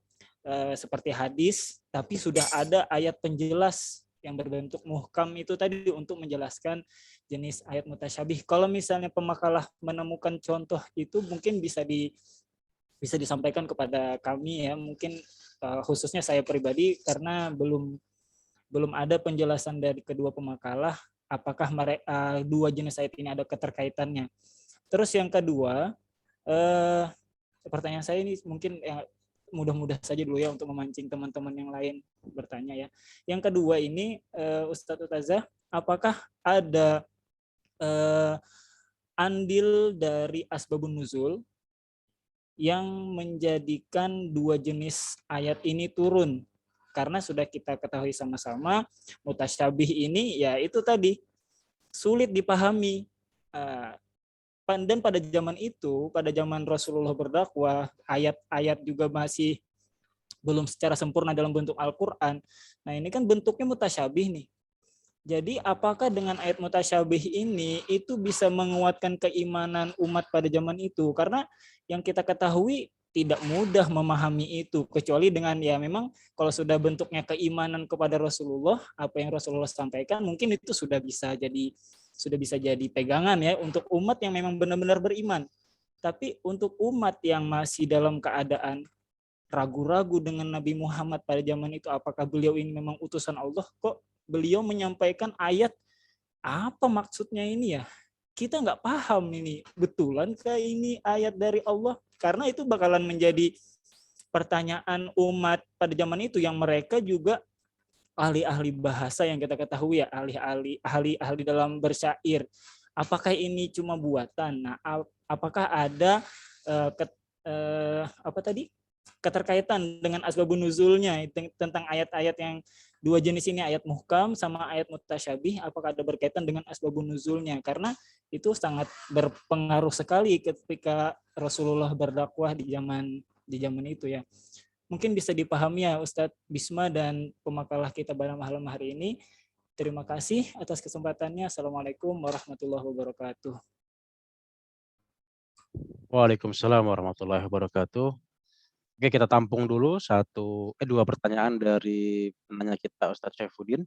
Speaker 4: seperti hadis, tapi sudah ada ayat penjelas yang berbentuk muhkam itu tadi untuk menjelaskan jenis ayat mutasyabih. Kalau misalnya pemakalah menemukan contoh itu, mungkin bisa disampaikan kepada kami ya, mungkin khususnya saya pribadi, karena belum ada penjelasan dari kedua pemakalah apakah 2 jenis ayat ini ada keterkaitannya. Terus yang kedua, pertanyaan saya ini mungkin mudah-mudah saja dulu ya untuk memancing teman-teman yang lain bertanya ya. Yang kedua ini, Ustadz Ustazah, apakah ada andil dari asbabun nuzul yang menjadikan 2 jenis ayat ini turun? Karena sudah kita ketahui sama-sama, mutasyabih ini ya itu tadi, sulit dipahami. Dan pada zaman itu, pada zaman Rasulullah berdakwah, ayat-ayat juga masih belum secara sempurna dalam bentuk Al-Quran. Nah, ini kan bentuknya mutasyabih nih. Jadi apakah dengan ayat mutasyabih ini itu bisa menguatkan keimanan umat pada zaman itu? Karena yang kita ketahui tidak mudah memahami itu, kecuali dengan ya memang kalau sudah bentuknya keimanan kepada Rasulullah, apa yang Rasulullah sampaikan mungkin itu sudah bisa jadi pegangan ya untuk umat yang memang benar-benar beriman. Tapi untuk umat yang masih dalam keadaan ragu-ragu dengan Nabi Muhammad pada zaman itu, apakah beliau ini memang utusan Allah, kok beliau menyampaikan ayat apa maksudnya ini ya? Kita nggak paham ini, betulan kayak ini ayat dari Allah? Karena itu bakalan menjadi pertanyaan umat pada zaman itu yang mereka juga ahli-ahli bahasa yang kita ketahui ya, ahli-ahli dalam bersyair. Apakah ini cuma buatan? Nah, apakah ada apa tadi? Keterkaitan dengan asbabun nuzulnya tentang ayat-ayat yang dua jenis ini, ayat muhkam sama ayat mutasyabih, apakah ada berkaitan dengan asbabun nuzulnya? Karena itu sangat berpengaruh sekali ketika Rasulullah berdakwah di zaman itu ya. Mungkin bisa dipahami ya Ustadz Bisma dan pemakalah kita pada malam hari ini. Terima kasih atas kesempatannya. Assalamualaikum warahmatullahi wabarakatuh.
Speaker 3: Waalaikumsalam warahmatullahi wabarakatuh. Oke, kita tampung dulu dua pertanyaan dari penanya kita Ustadz Syaifuddin.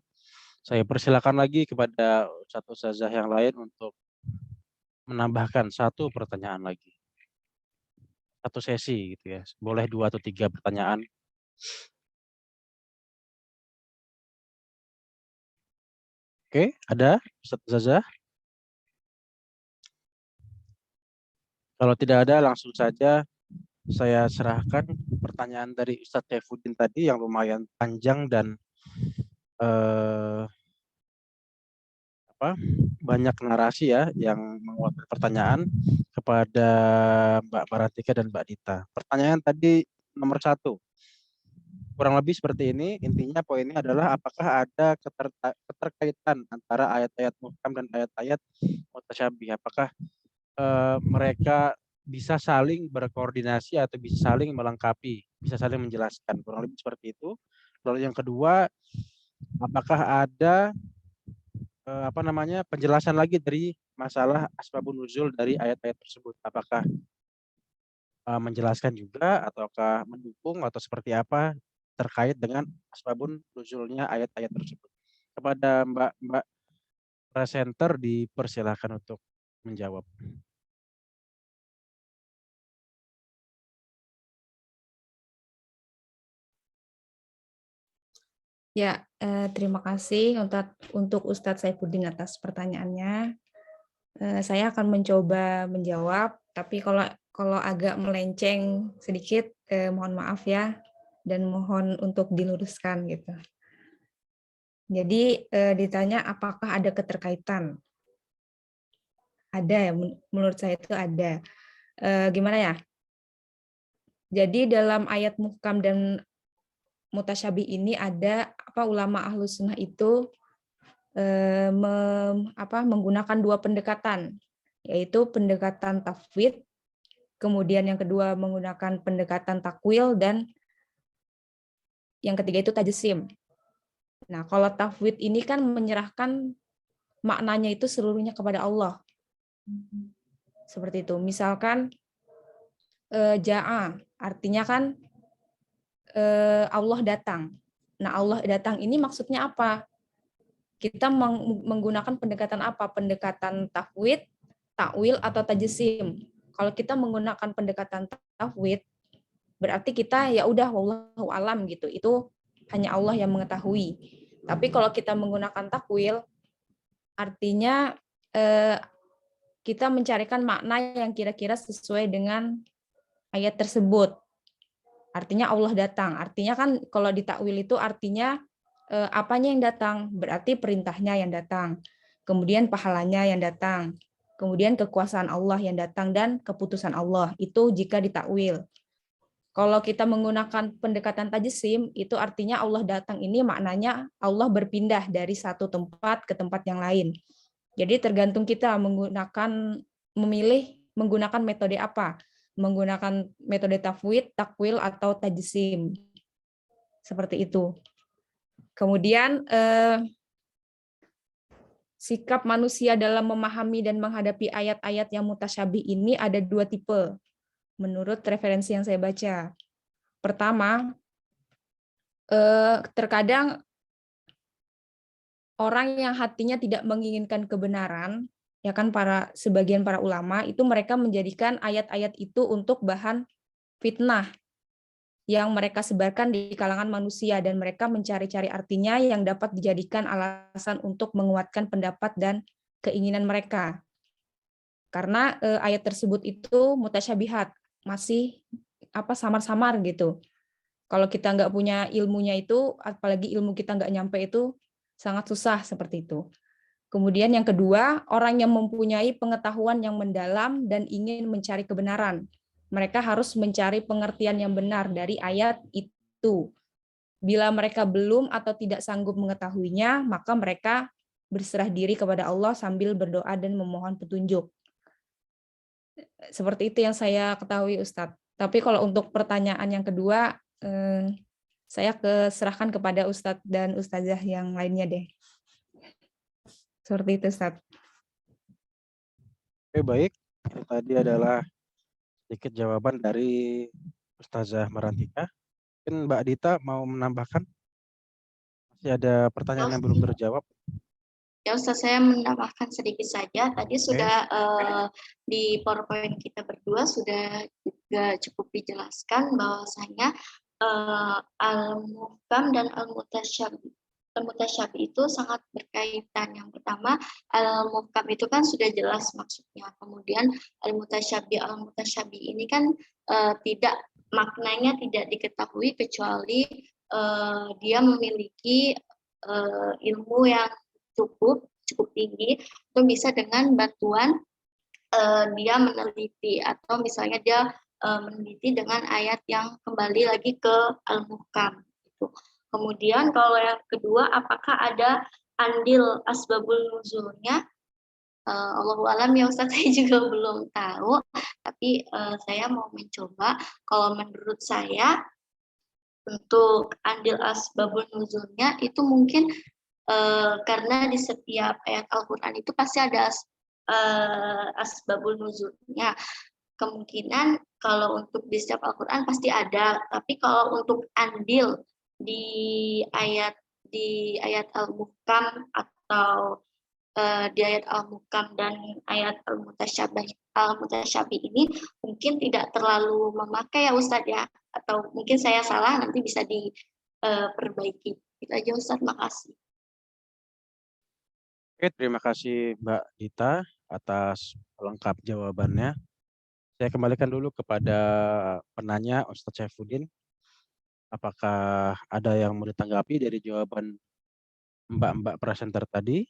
Speaker 3: Saya persilakan lagi kepada Ustazah yang lain untuk menambahkan satu pertanyaan lagi. Satu sesi gitu ya. Boleh 2 atau 3 pertanyaan. Oke, ada Ustazah? Kalau tidak ada, langsung saja saya serahkan pertanyaan dari Ustadz Syaifuddin tadi yang lumayan panjang dan banyak narasi ya yang menguatkan pertanyaan kepada Mbak Barantika dan Mbak Dita. Pertanyaan tadi nomor 1. Kurang lebih seperti ini, intinya poinnya adalah apakah ada keterkaitan antara ayat-ayat muhkam dan ayat-ayat mutasyabih. Apakah mereka bisa saling berkoordinasi atau bisa saling melengkapi, bisa saling menjelaskan. Kurang lebih seperti itu. Lalu yang kedua, apakah ada penjelasan lagi dari masalah asbabun nuzul dari ayat-ayat tersebut? Apakah menjelaskan juga ataukah mendukung atau seperti apa terkait dengan asbabun nuzulnya ayat-ayat tersebut? Kepada Mbak presenter dipersilakan untuk menjawab.
Speaker 1: Ya, terima kasih untuk Ustadz Syaifuddin atas pertanyaannya. Saya akan mencoba menjawab, tapi kalau agak melenceng sedikit, mohon maaf ya, dan mohon untuk diluruskan gitu. Jadi ditanya apakah ada keterkaitan? Ada ya, menurut saya itu ada. Gimana ya? Jadi dalam ayat muhkam dan mutasyabih ini ada ulama ahlus sunnah itu menggunakan 2 pendekatan, yaitu pendekatan tafwid, kemudian yang kedua menggunakan pendekatan takwil, dan yang ketiga itu tajsim. Nah, kalau tafwid ini kan menyerahkan maknanya itu seluruhnya kepada Allah. Seperti itu. Misalkan ja'a, artinya kan Allah datang. Nah, Allah datang ini maksudnya apa? Kita menggunakan pendekatan apa? Pendekatan tafwid, takwil, atau tajsim. Kalau kita menggunakan pendekatan tafwid, berarti kita ya udah wallahu alam gitu. Itu hanya Allah yang mengetahui. Tapi kalau kita menggunakan takwil, artinya kita mencarikan makna yang kira-kira sesuai dengan ayat tersebut. Artinya Allah datang. Artinya kan kalau ditakwil itu artinya apanya yang datang? Berarti perintahnya yang datang. Kemudian pahalanya yang datang. Kemudian kekuasaan Allah yang datang dan keputusan Allah. Itu jika ditakwil. Kalau kita menggunakan pendekatan tajsim, itu artinya Allah datang ini maknanya Allah berpindah dari satu tempat ke tempat yang lain. Jadi tergantung kita memilih menggunakan metode apa. Menggunakan metode tafwid, takwil, atau tajsim. Seperti itu. Kemudian sikap manusia dalam memahami dan menghadapi ayat-ayat yang mutasyabih ini ada 2 tipe. Menurut referensi yang saya baca. Pertama, terkadang orang yang hatinya tidak menginginkan kebenaran, ya kan sebagian para ulama itu mereka menjadikan ayat-ayat itu untuk bahan fitnah. yang mereka sebarkan di kalangan manusia dan mereka mencari-cari artinya yang dapat dijadikan alasan untuk menguatkan pendapat dan keinginan mereka. Karena ayat tersebut itu mutasyabihat, masih samar-samar gitu. Kalau kita nggak punya ilmunya itu, apalagi ilmu kita nggak nyampe itu, sangat susah seperti itu. Kemudian yang kedua, orang yang mempunyai pengetahuan yang mendalam dan ingin mencari kebenaran. Mereka harus mencari pengertian yang benar dari ayat itu. Bila mereka belum atau tidak sanggup mengetahuinya, maka mereka berserah diri kepada Allah sambil berdoa dan memohon petunjuk. Seperti itu yang saya ketahui, Ustadz. Tapi kalau untuk pertanyaan yang kedua, saya serahkan kepada Ustadz dan Ustazah yang lainnya deh. Seperti itu, Ustadz.
Speaker 3: Oke, baik. Itu tadi adalah sedikit jawaban dari Ustazah Marantika. Mungkin Mbak Dita mau menambahkan? Masih ada pertanyaan yang belum terjawab.
Speaker 2: Ya Ustaz, saya menambahkan sedikit saja. Tadi sudah di PowerPoint kita berdua sudah juga cukup dijelaskan bahwasanya al-muhkam dan al-mutasyabi. Al-mutasyabi itu sangat berkaitan. Yang pertama, al-muhkam itu kan sudah jelas maksudnya. Kemudian al-mutasyabi ini kan tidak, maknanya tidak diketahui kecuali dia memiliki ilmu yang cukup tinggi, itu bisa dengan bantuan dia meneliti, atau misalnya dia meneliti dengan ayat yang kembali lagi ke al-muhkam gitu. Kemudian kalau yang kedua, apakah ada andil asbabul nuzulnya? Allahu alam ya Ustaz, saya juga belum tahu, tapi saya mau mencoba. Kalau menurut saya untuk andil asbabul nuzulnya itu mungkin karena di setiap ayat Al-Quran itu pasti ada asbabul nuzulnya. Kemungkinan kalau untuk di setiap Al-Quran pasti ada, tapi kalau untuk andil di ayat Al-Muhkam atau di ayat Al-Muhkam dan ayat Al-Mutasyabi ini mungkin tidak terlalu memakai ya Ustadz ya, atau mungkin saya salah, nanti bisa diperbaiki. Itu aja Ustadz, makasih.
Speaker 3: Oke, terima kasih Mbak Dita atas lengkap jawabannya. Saya kembalikan dulu kepada penanya Ustadz Saifuddin. Apakah ada yang mau ditanggapi dari jawaban Mbak presenter tadi?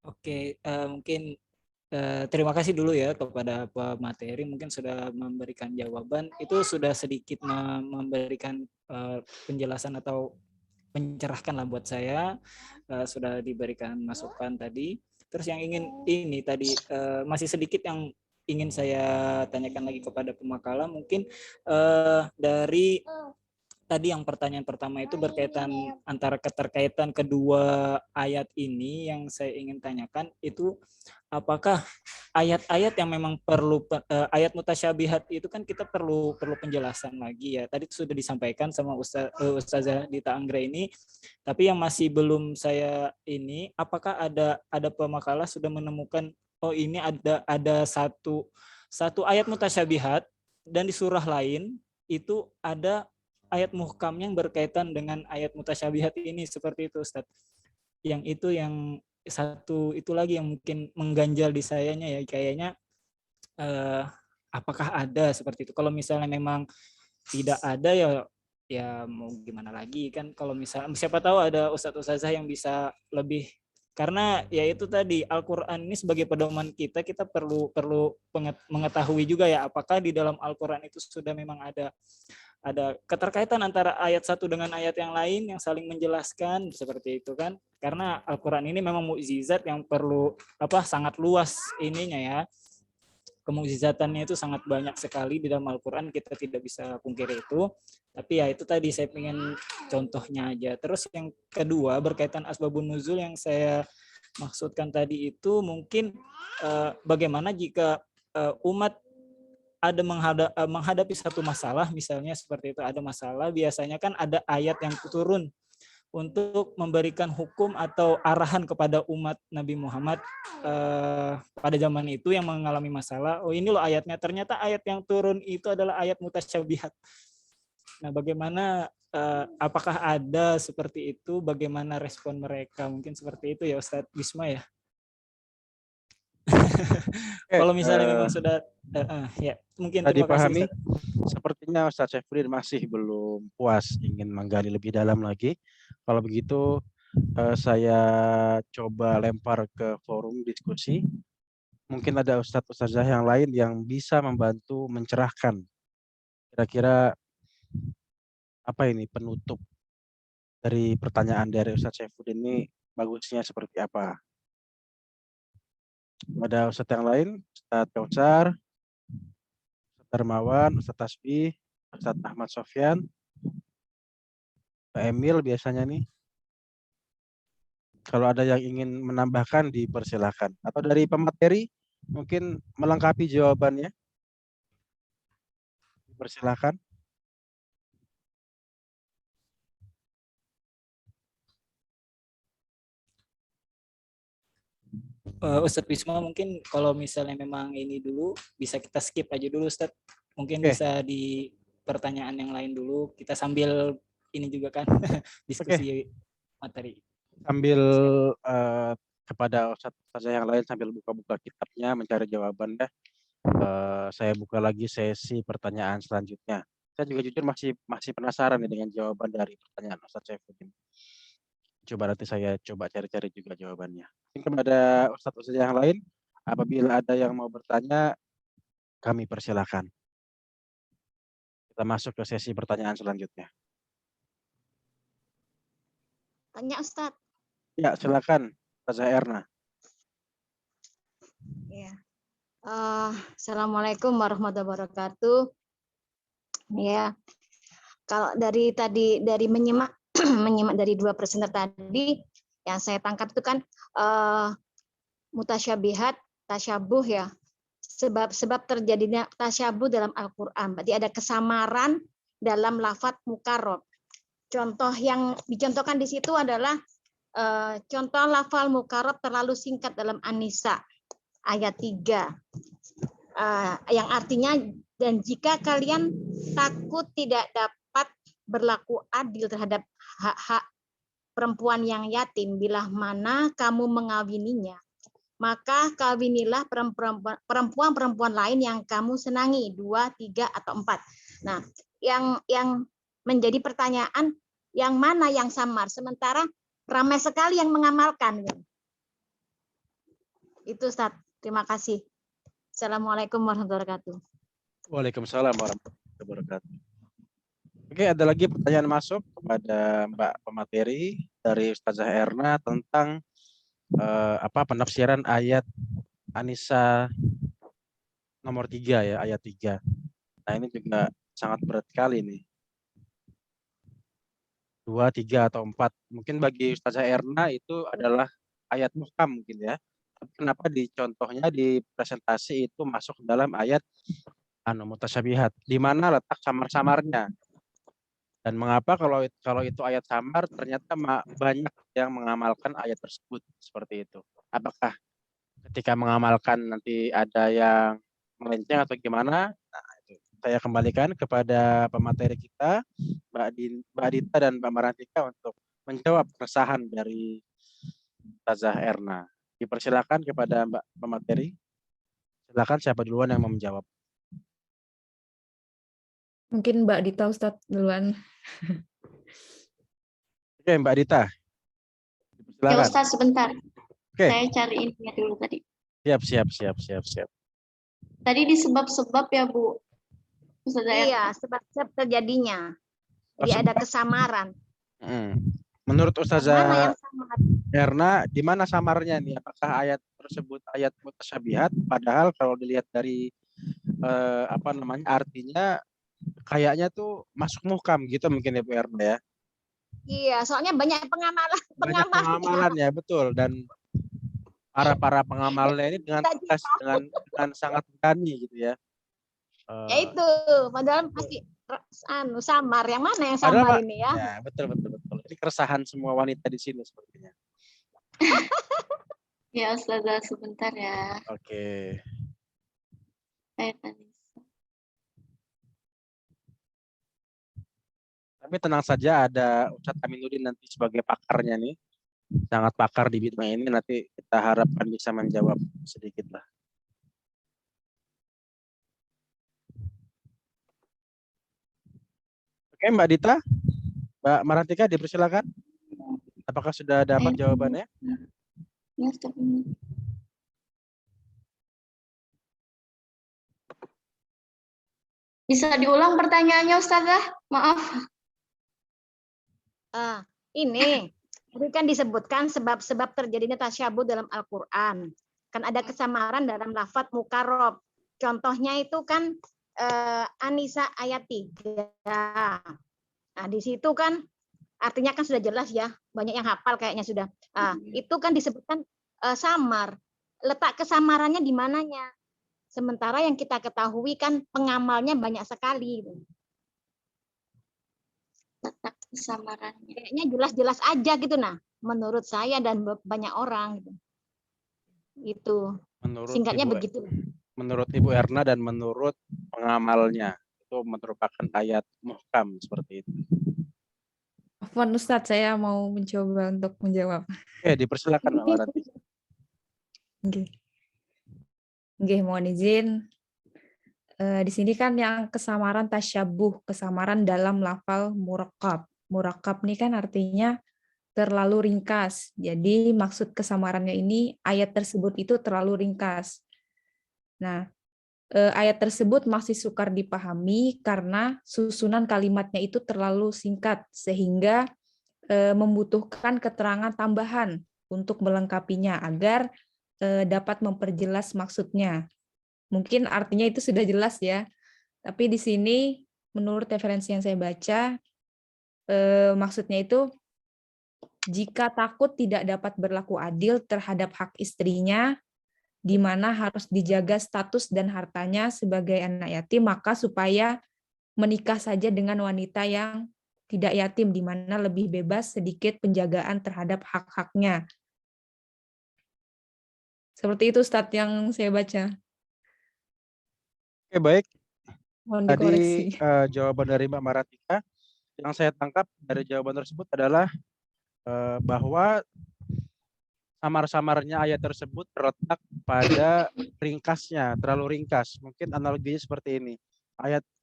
Speaker 4: Oke, mungkin terima kasih dulu ya kepada pemateri, mungkin sudah memberikan jawaban. Itu sudah sedikit memberikan penjelasan atau mencerahkan lah buat saya, sudah diberikan masukan tadi. Terus yang ingin ini tadi masih sedikit yang ingin saya tanyakan lagi kepada pemakala, mungkin dari tadi yang pertanyaan pertama itu berkaitan antara keterkaitan kedua ayat ini, yang saya ingin tanyakan itu apakah ayat-ayat yang memang perlu ayat mutasyabihat itu kan kita perlu penjelasan lagi ya. Tadi sudah disampaikan sama Ustazah Dita Anggra ini, tapi yang masih belum saya ini, apakah ada pemakala sudah menemukan oh ini ada satu ayat mutasyabihat dan di surah lain itu ada ayat muhkam yang berkaitan dengan ayat mutasyabihat ini, seperti itu Ustadz. Yang itu yang satu itu lagi yang mungkin mengganjal di sayanya ya, kayaknya apakah ada seperti itu. Kalau misalnya memang tidak ada ya mau gimana lagi kan, kalau misalnya siapa tahu ada ustadz-ustazah yang bisa lebih, karena ya itu tadi Al-Qur'an ini sebagai pedoman kita perlu mengetahui juga ya, apakah di dalam Al-Qur'an itu sudah memang ada keterkaitan antara ayat satu dengan ayat yang lain yang saling menjelaskan, seperti itu kan. Karena Al-Qur'an ini memang mukjizat yang perlu sangat luas ininya ya. Kemukjizatannya itu sangat banyak sekali di dalam Al-Qur'an, kita tidak bisa pungkiri itu. Tapi ya itu tadi saya ingin contohnya aja. Terus yang kedua berkaitan asbabun nuzul yang saya maksudkan tadi itu mungkin bagaimana jika umat ada menghadapi satu masalah, misalnya seperti itu, ada masalah, biasanya kan ada ayat yang turun untuk memberikan hukum atau arahan kepada umat Nabi Muhammad pada zaman itu yang mengalami masalah. Oh ini loh ayatnya, ternyata ayat yang turun itu adalah ayat mutasyabihat. Nah bagaimana, apakah ada seperti itu, bagaimana respon mereka? Mungkin seperti itu ya Ustadz Bisma ya. Kalau misalnya memang sudah, ya mungkin
Speaker 3: sudah
Speaker 4: terima kasih
Speaker 3: dipahami,
Speaker 4: Ustadz.
Speaker 3: sepertinya Ustadz Syafruddin masih belum puas, ingin menggali lebih dalam lagi. Kalau begitu saya coba lempar ke forum diskusi. Mungkin ada Ustadz-Ustadzah yang lain yang bisa membantu mencerahkan. Kira-kira apa ini penutup dari pertanyaan dari Ustadz Syafruddin ini bagusnya seperti apa? Ada Ustadz yang lain? Ustadz Kautsar, Ustadz Darmawan, Ustadz Tasbih, Ustadz Ahmad Sofyan, Pak Emil biasanya nih. Kalau ada yang ingin menambahkan dipersilakan. Atau dari pemateri mungkin melengkapi jawabannya. Dipersilakan.
Speaker 4: Ustadz Bisma mungkin kalau misalnya memang ini dulu bisa kita skip aja dulu Ustadz. Mungkin
Speaker 3: Oke.
Speaker 4: bisa di pertanyaan yang lain dulu. Kita sambil ini juga kan diskusi materi.
Speaker 3: Sambil kepada Ustadz yang lain sambil buka-buka kitabnya mencari jawabannya. Saya buka lagi sesi pertanyaan selanjutnya. Saya juga jujur masih penasaran nih dengan jawaban dari pertanyaan Ustadz Syafruddin. Coba nanti saya coba cari-cari juga jawabannya. Mungkin kepada Ustadz yang lain, apabila ada yang mau bertanya, kami persilakan. Kita masuk ke sesi pertanyaan selanjutnya.
Speaker 5: Tanya Ustadz.
Speaker 3: Ya, silakan, Ustazah Erna.
Speaker 5: Ya. Assalamualaikum warahmatullahi wabarakatuh. Ya, kalau dari menyimak menyimak dari dua presenter tadi, yang saya tangkap itu kan mutasyabihat, tasyabuh ya. Sebab terjadinya tasyabuh dalam Al-Qur'an. Berarti ada kesamaran dalam lafadz mukarrab. Contoh yang dicontohkan di situ adalah contoh lafal mukarrab terlalu singkat dalam An-Nisa ayat 3. Yang artinya, dan jika kalian takut tidak dapat berlaku adil terhadap hak-hak perempuan yang yatim, bila mana kamu mengawininya, maka kawinilah perempuan-perempuan lain yang kamu senangi, 2, 3, atau 4. Nah, yang menjadi pertanyaan, yang mana yang samar? Sementara ramai sekali yang mengamalkan. Itu Ustaz. Terima kasih. Assalamualaikum warahmatullahi wabarakatuh.
Speaker 3: Waalaikumsalam warahmatullahi wabarakatuh. Oke, ada lagi pertanyaan masuk kepada Mbak pemateri dari Ustazah Erna tentang penafsiran ayat An-Nisa nomor 3 ya, ayat 3. Nah, ini juga sangat berat sekali nih. 2, 3, atau 4. Mungkin bagi Ustazah Erna itu adalah ayat muhkam mungkin ya. Tapi kenapa di contohnya di presentasi itu masuk dalam ayat mutasyabihat? Di mana letak samar-samarnya? Dan mengapa kalau itu ayat samar ternyata banyak yang mengamalkan ayat tersebut seperti itu? Apakah ketika mengamalkan nanti ada yang melenceng atau gimana? Nah, itu saya kembalikan kepada pemateri kita, Mbak Dita dan Mbak Marantika untuk menjawab keresahan dari Ustazah Erna. Dipersilakan kepada Mbak pemateri. Silakan siapa duluan yang mau menjawab.
Speaker 1: Mungkin Mbak Dita Ustadz duluan.
Speaker 3: Oke, Mbak Dita.
Speaker 2: Ya
Speaker 3: Silakan.
Speaker 2: Ustaz, sebentar.
Speaker 3: Oke.
Speaker 2: Saya cari ininya dulu tadi.
Speaker 3: Siap.
Speaker 2: Tadi di sebab-sebab ya Bu. Ustazah Erna.
Speaker 5: Iya, sebab terjadinya. Jadi ada kesamaran.
Speaker 3: Menurut
Speaker 5: Yang mana
Speaker 3: Ustazah
Speaker 5: yang samar?
Speaker 3: Erna, di mana samarnya nih? Apakah ayat tersebut ayat mutasyabihat? Padahal kalau dilihat dari artinya kayaknya tuh masuk muhkam gitu mungkin ya Bu Erna ya.
Speaker 5: Iya, soalnya banyak pengamalan.
Speaker 3: Banyak pengamalan ya, betul. Dan para pengamalnya ini dengan tegas, dengan sangat berani gitu ya.
Speaker 5: Ya itu, padahal pasti samar. Yang mana yang samar ini ya?
Speaker 3: Ya, betul. Ini keresahan semua wanita di sini sepertinya.
Speaker 2: Ya Ustazah, sebentar ya.
Speaker 3: Oke.
Speaker 2: Ayat An-Nisa.
Speaker 3: Tapi tenang saja, ada Ustadz Aminuddin nanti sebagai pakarnya nih. Sangat pakar di bidang ini, nanti kita harapkan bisa menjawab sedikit lah. Oke, Mbak Dita, Mbak Marantika dipersilakan. Apakah sudah dapat
Speaker 2: Ayat
Speaker 3: jawabannya?
Speaker 2: An-Nisa. Ya, stop ini. Bisa diulang pertanyaannya Ustazah? Maaf.
Speaker 5: Ini tadi kan disebutkan sebab-sebab terjadinya tasyabuh dalam Al-Qur'an. Kan ada kesamaran dalam lafadz mukarrab. Contohnya itu kan An-Nisa ayat 3. Nah, di situ kan artinya kan sudah jelas ya, banyak yang hafal kayaknya sudah. Itu kan disebutkan samar. Letak kesamarannya di mananya? Sementara yang kita ketahui kan pengamalnya banyak sekali.
Speaker 2: Letak kesamarannya.
Speaker 5: Kayaknya jelas-jelas aja gitu nah, menurut saya dan banyak orang gitu. Itu singkatnya begitu.
Speaker 3: Menurut Ibu Erna dan menurut pengamalnya itu merupakan ayat muhkam seperti itu.
Speaker 1: Afwan Ustadz, saya mau mencoba untuk menjawab.
Speaker 3: Oke, dipersilakan Mbak Marantika.
Speaker 1: Oke. Oke, mohon izin. Di sini kan yang kesamaran tasyabuh, kesamaran dalam lafal murakkab. Murakkab ini kan artinya terlalu ringkas. Jadi maksud kesamarannya ini ayat tersebut itu terlalu ringkas. Nah, ayat tersebut masih sukar dipahami karena susunan kalimatnya itu terlalu singkat sehingga membutuhkan keterangan tambahan untuk melengkapinya agar dapat memperjelas maksudnya. Mungkin artinya itu sudah jelas ya, tapi di sini menurut referensi yang saya baca, maksudnya itu jika takut tidak dapat berlaku adil terhadap hak istrinya, di mana harus dijaga status dan hartanya sebagai anak yatim, maka supaya menikah saja dengan wanita yang tidak yatim, di mana lebih bebas sedikit penjagaan terhadap hak-haknya. Seperti itu Ustadz yang saya baca.
Speaker 3: Oke, baik.
Speaker 1: Mohon
Speaker 3: Tadi
Speaker 1: dikoreksi.
Speaker 3: jawaban dari Mbak Marantika, yang saya tangkap dari jawaban tersebut adalah bahwa samar-samarnya ayat tersebut terletak pada ringkasnya, terlalu ringkas. Mungkin analoginya seperti ini.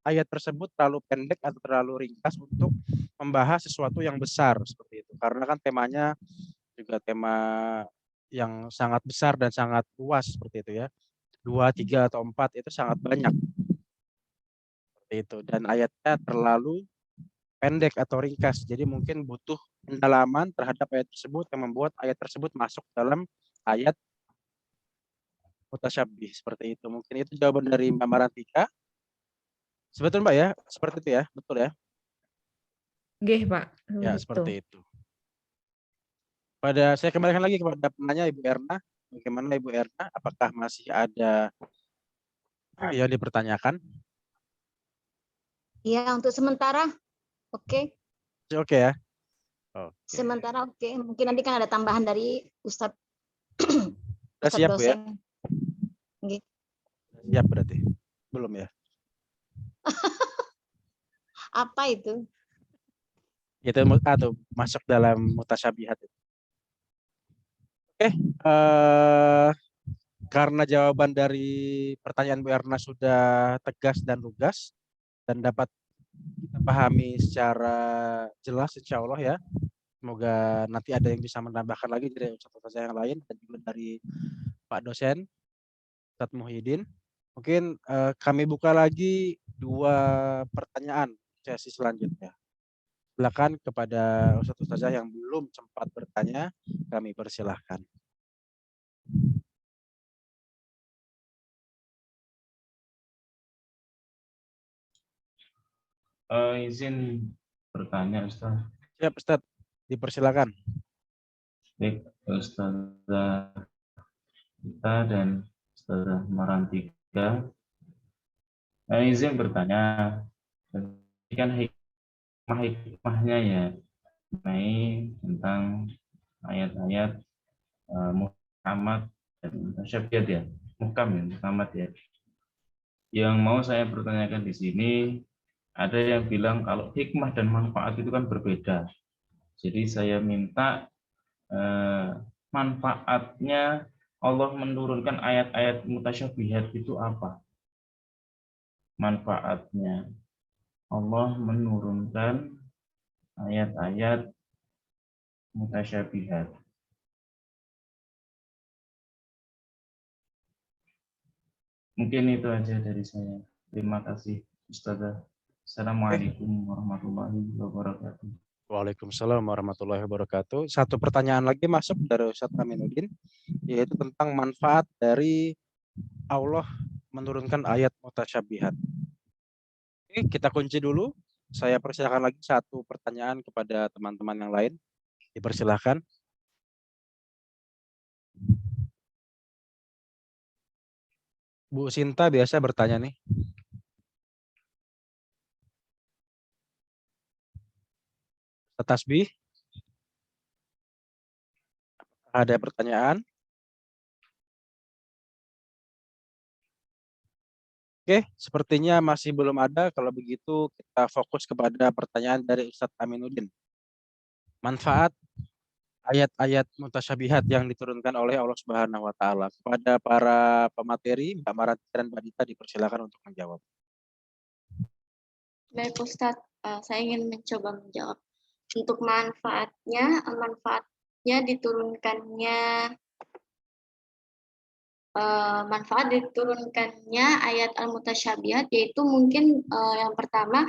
Speaker 3: Ayat tersebut terlalu pendek atau terlalu ringkas untuk membahas sesuatu yang besar seperti itu. Karena kan temanya juga tema yang sangat besar dan sangat luas seperti itu ya. 2, 3 atau 4 itu sangat banyak. Seperti itu. Dan ayatnya terlalu pendek atau ringkas. Jadi mungkin butuh pendalaman terhadap ayat tersebut yang membuat ayat tersebut masuk dalam ayat mutasyabih seperti itu. Mungkin itu jawaban dari Mbak Marantika. Sebetulnya Mbak ya, seperti itu ya, betul ya?
Speaker 1: Oke, Pak.
Speaker 3: Ya,
Speaker 1: Begitu.
Speaker 3: seperti itu. Saya kembalikan lagi kepada penanya Ibu Erna. Bagaimana Ibu Erna? Apakah masih ada yang dipertanyakan?
Speaker 5: Ya, untuk sementara oke.
Speaker 3: Oke ya. Oke.
Speaker 5: Sementara oke. Mungkin nanti kan ada tambahan dari Ustadz
Speaker 3: Sudah siap Bu ya?
Speaker 5: dosen. Oke.
Speaker 3: Siap berarti? Belum ya?
Speaker 5: Apa itu?
Speaker 3: Itu atau masuk dalam mutasyabihat. Oke, karena jawaban dari pertanyaan Bu Erna sudah tegas dan lugas dan dapat kita pahami secara jelas insya Allah ya. Semoga nanti ada yang bisa menambahkan lagi dari Ustadz yang lain dan juga dari Pak dosen Ustadz Muhyiddin. Mungkin kami buka lagi 2 pertanyaan sesi selanjutnya. Silakan kepada Ustadz yang belum sempat bertanya, kami persilahkan.
Speaker 6: Izin bertanya Ustaz.
Speaker 3: Siap Ustaz, dipersilakan.
Speaker 6: Baik, Ustazah kita dan Ustazah Marantika. Izin bertanya, ini kan hikmahnya ya mengenai tentang ayat-ayat muhkamat dan mutasyabihat ya, muhkamat ya. Yang mau saya pertanyakan di sini, ada yang bilang kalau hikmah dan manfaat itu kan berbeda. Jadi saya minta manfaatnya Allah menurunkan ayat-ayat mutasyabihat itu apa? Manfaatnya Allah menurunkan ayat-ayat mutasyabihat. Mungkin itu aja dari saya. Terima kasih, Ustazah. Assalamualaikum warahmatullahi wabarakatuh.
Speaker 3: Waalaikumsalam warahmatullahi wabarakatuh. Satu pertanyaan lagi masuk dari Ustadz Aminuddin, yaitu tentang manfaat dari Allah menurunkan ayat mutasyabihat. Oke, kita kunci dulu. Saya persilakan lagi satu pertanyaan kepada teman-teman yang lain. Dipersilakan. Bu Sinta biasa bertanya nih. Tasbih. Ada pertanyaan? Oke, sepertinya masih belum ada. Kalau begitu kita fokus kepada pertanyaan dari Ustadz Aminuddin. Manfaat ayat-ayat mutasyabihat yang diturunkan oleh Allah Subhanahu wa taala. Kepada para pemateri, Mbak Marantika dan Mbak Dita dipersilakan untuk menjawab.
Speaker 2: Baik Ustadz, saya ingin mencoba menjawab. Untuk manfaatnya diturunkannya ayat al-mutasyabihat, yaitu mungkin yang pertama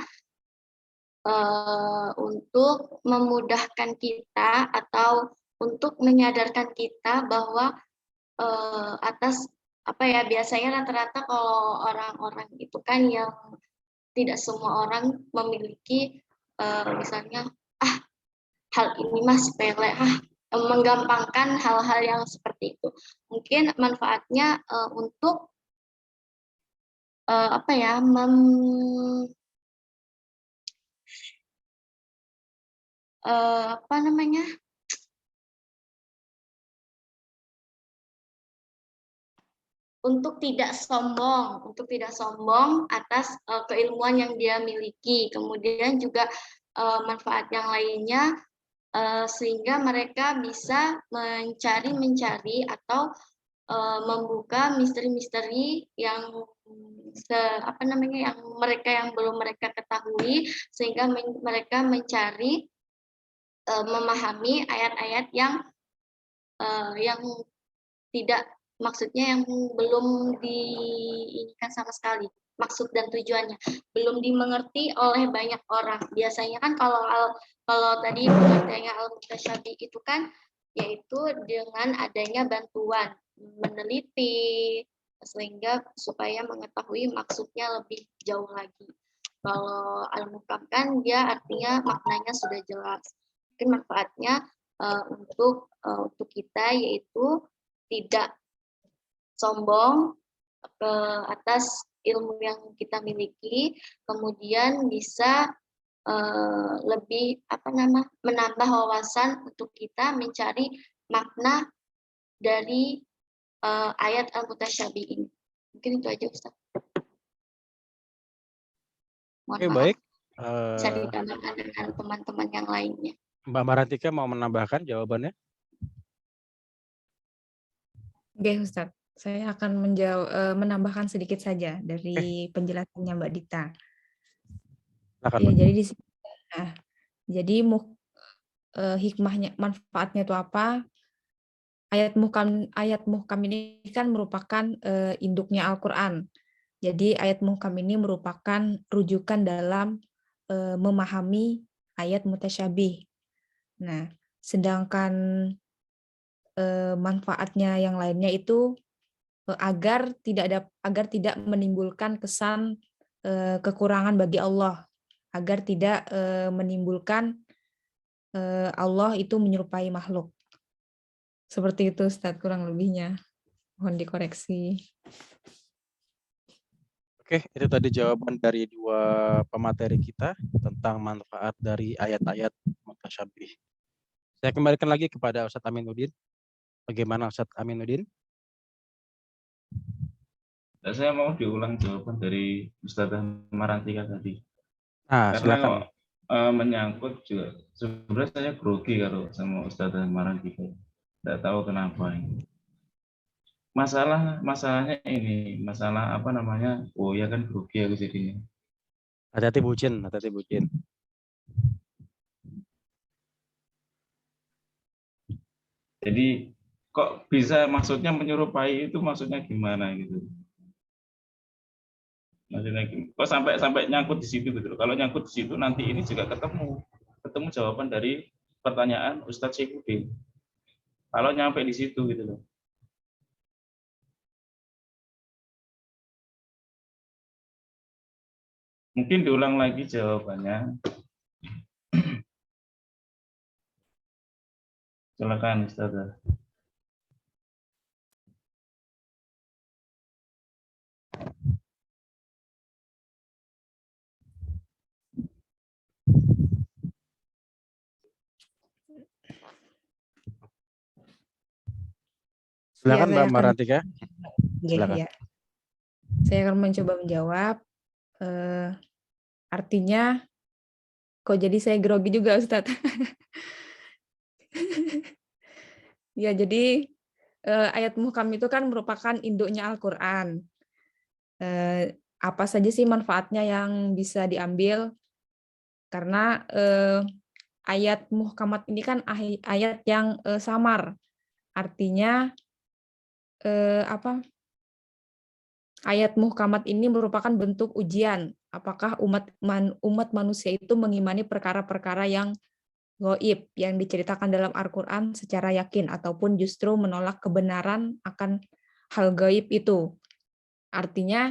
Speaker 2: untuk memudahkan kita atau untuk menyadarkan kita bahwa atas biasanya rata-rata kalau orang-orang itu kan yang tidak semua orang memiliki misalnya hal ini mah sepele, menggampangkan hal-hal yang seperti itu. Mungkin manfaatnya untuk untuk tidak sombong atas keilmuan yang dia miliki. Kemudian juga manfaat yang lainnya sehingga mereka bisa mencari atau membuka misteri-misteri yang yang belum mereka ketahui, sehingga mereka mencari memahami ayat-ayat yang tidak, maksudnya yang belum diinginkan sama sekali, maksud dan tujuannya belum dimengerti oleh banyak orang. Biasanya kan kalau tadi pengertiannya al-mutasyabi itu kan yaitu dengan adanya bantuan meneliti sehingga supaya mengetahui maksudnya lebih jauh lagi. Kalau al-muhkam kan dia artinya maknanya sudah jelas. Mungkin manfaatnya untuk kita yaitu tidak sombong ke atas ilmu yang kita miliki, kemudian bisa lebih menambah wawasan untuk kita mencari makna dari ayat al-mutasyabi ini. Mungkin itu aja Ustaz. Mohon
Speaker 3: Oke,
Speaker 2: maaf.
Speaker 3: baik.
Speaker 2: Bisa ditambahkan dengan teman-teman yang lainnya.
Speaker 3: Mbak Marantika mau menambahkan jawabannya?
Speaker 1: Oke, Ustadz. Saya akan menambahkan sedikit saja dari penjelasannya Mbak Dita. Ya, jadi di sini, jadi hikmahnya, manfaatnya itu apa? Ayat muhkam ini kan merupakan induknya Al-Quran. Jadi ayat muhkam ini merupakan rujukan dalam memahami ayat mutasyabih. Nah, sedangkan manfaatnya yang lainnya itu agar tidak menimbulkan kesan kekurangan bagi Allah, agar tidak menimbulkan Allah itu menyerupai makhluk. Seperti itu Ustadz, kurang lebihnya. Mohon dikoreksi.
Speaker 3: Oke, itu tadi jawaban dari dua pemateri kita tentang manfaat dari ayat-ayat mutasyabih. Saya kembalikan lagi kepada Ustadz Aminuddin. Bagaimana Ustadz Aminuddin?
Speaker 6: Saya mau diulang jawaban dari Ustazah Marantika tadi.
Speaker 3: Nah,
Speaker 6: Karena
Speaker 3: silakan.
Speaker 6: menyangkut juga, sebenarnya saya grogi kalau sama Ustazah Marantika. Tidak tahu kenapa ini. Masalahnya ini, masalah apa namanya? Oh ya kan grogi aku jadinya.
Speaker 3: Hati-hati bucin, hati-hati bucin.
Speaker 6: Jadi kok bisa maksudnya menyerupai itu maksudnya gimana gitu? Maksudnya kok sampai nyangkut di situ gitu. Kalau nyangkut di situ nanti ini juga ketemu jawaban dari pertanyaan Ustadz Syekhudin. Kalau nyampe di situ gitu loh. Mungkin diulang lagi jawabannya. Silakan Ustazah.
Speaker 3: Silakan
Speaker 1: Ya,
Speaker 3: Mbak Marantika. Silakan.
Speaker 1: ya. Saya akan mencoba menjawab. Artinya, kok jadi saya grogi juga, Ustadz? Ya, jadi ayat muhkam itu kan merupakan induknya Al-Quran. Apa saja sih manfaatnya yang bisa diambil? Karena ayat muhkamat ini kan ayat yang samar. Artinya apa? Ayat muhkamat ini merupakan bentuk ujian. Apakah umat manusia itu mengimani perkara-perkara yang gaib yang diceritakan dalam Al-Quran secara yakin ataupun justru menolak kebenaran akan hal gaib itu. Artinya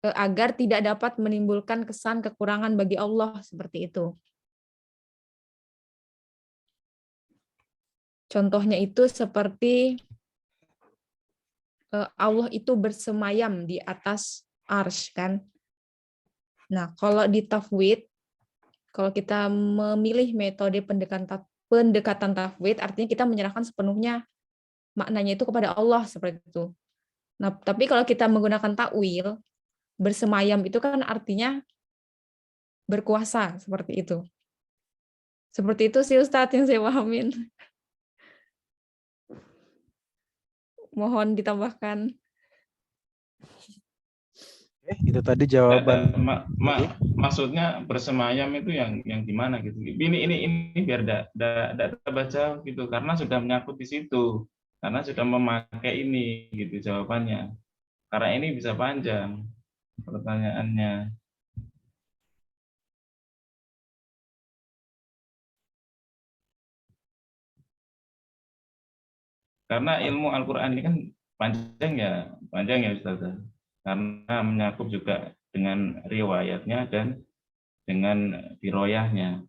Speaker 1: agar tidak dapat menimbulkan kesan kekurangan bagi Allah seperti itu. Contohnya itu seperti Allah itu bersemayam di atas arsy kan. Nah, kalau di tafwid, kalau kita memilih metode pendekatan tafwid, artinya kita menyerahkan sepenuhnya maknanya itu kepada Allah seperti itu. Nah, tapi kalau kita menggunakan takwil, bersemayam itu kan artinya berkuasa seperti itu. Seperti itu sih Ustadz yang saya pahamin. Mohon ditambahkan.
Speaker 3: Itu tadi jawaban.
Speaker 6: Maksudnya bersemayam itu yang gimana gitu? Ini biar tidak terbaca gitu karena sudah menyangkut di situ, karena sudah memakai ini gitu jawabannya. Karena ini bisa panjang pertanyaannya. Karena ilmu Al-Quran ini kan panjang ya Ustazah. Karena menyakup juga dengan riwayatnya dan dengan diroyahnya.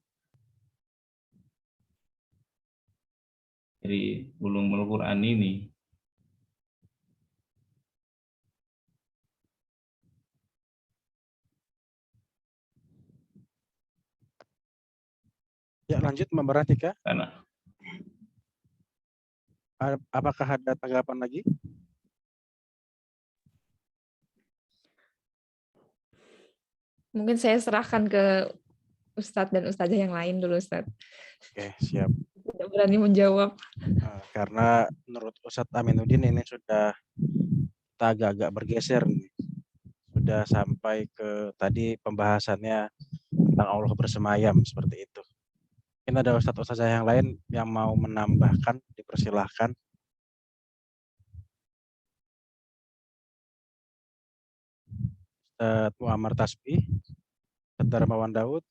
Speaker 6: Dari ulumul Quran ini.
Speaker 3: Ya, lanjut Mbak Marantika.
Speaker 6: Karena
Speaker 3: Apakah ada tanggapan lagi?
Speaker 1: Mungkin saya serahkan ke Ustadz dan Ustazah yang lain dulu, Ustadz.
Speaker 3: Oke, siap.
Speaker 1: Tidak berani menjawab.
Speaker 3: Karena menurut Ustadz Aminuddin ini sudah kita agak-agak bergeser nih. Sudah sampai ke tadi pembahasannya tentang Allah bersemayam seperti itu. Mungkin ada Ustadz-Ustazah yang lain yang mau menambahkan, dipersilahkan. Ustadz Muhammad Tasbih, Ustadz Darmawan Daud.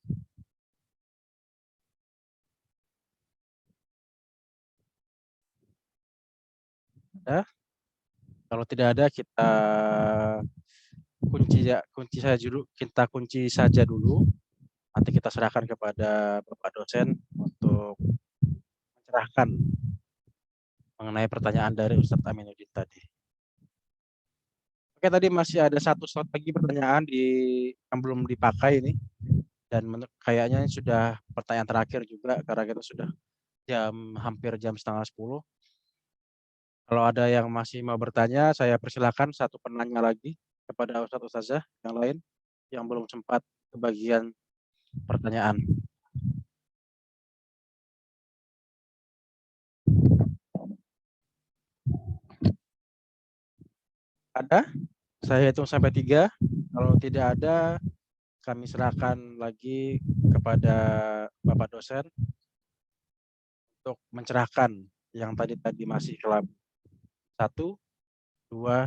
Speaker 3: Ada? Kalau tidak ada, kita kunci saja dulu. Nanti kita serahkan kepada Bapak dosen untuk mencerahkan mengenai pertanyaan dari Ustadz Aminuddin tadi. Oke, Oke, tadi masih ada satu slot lagi pertanyaan yang belum dipakai ini. Dan kayaknya ini sudah pertanyaan terakhir juga karena kita sudah hampir jam 9:30. Kalau ada yang masih mau bertanya, saya persilakan satu penanya lagi kepada Ustazah yang lain yang belum sempat kebagian pertanyaan. Ada? Saya hitung sampai 3. Kalau tidak ada, kami serahkan lagi kepada Bapak dosen untuk mencerahkan yang tadi masih kelabu. 1, 2,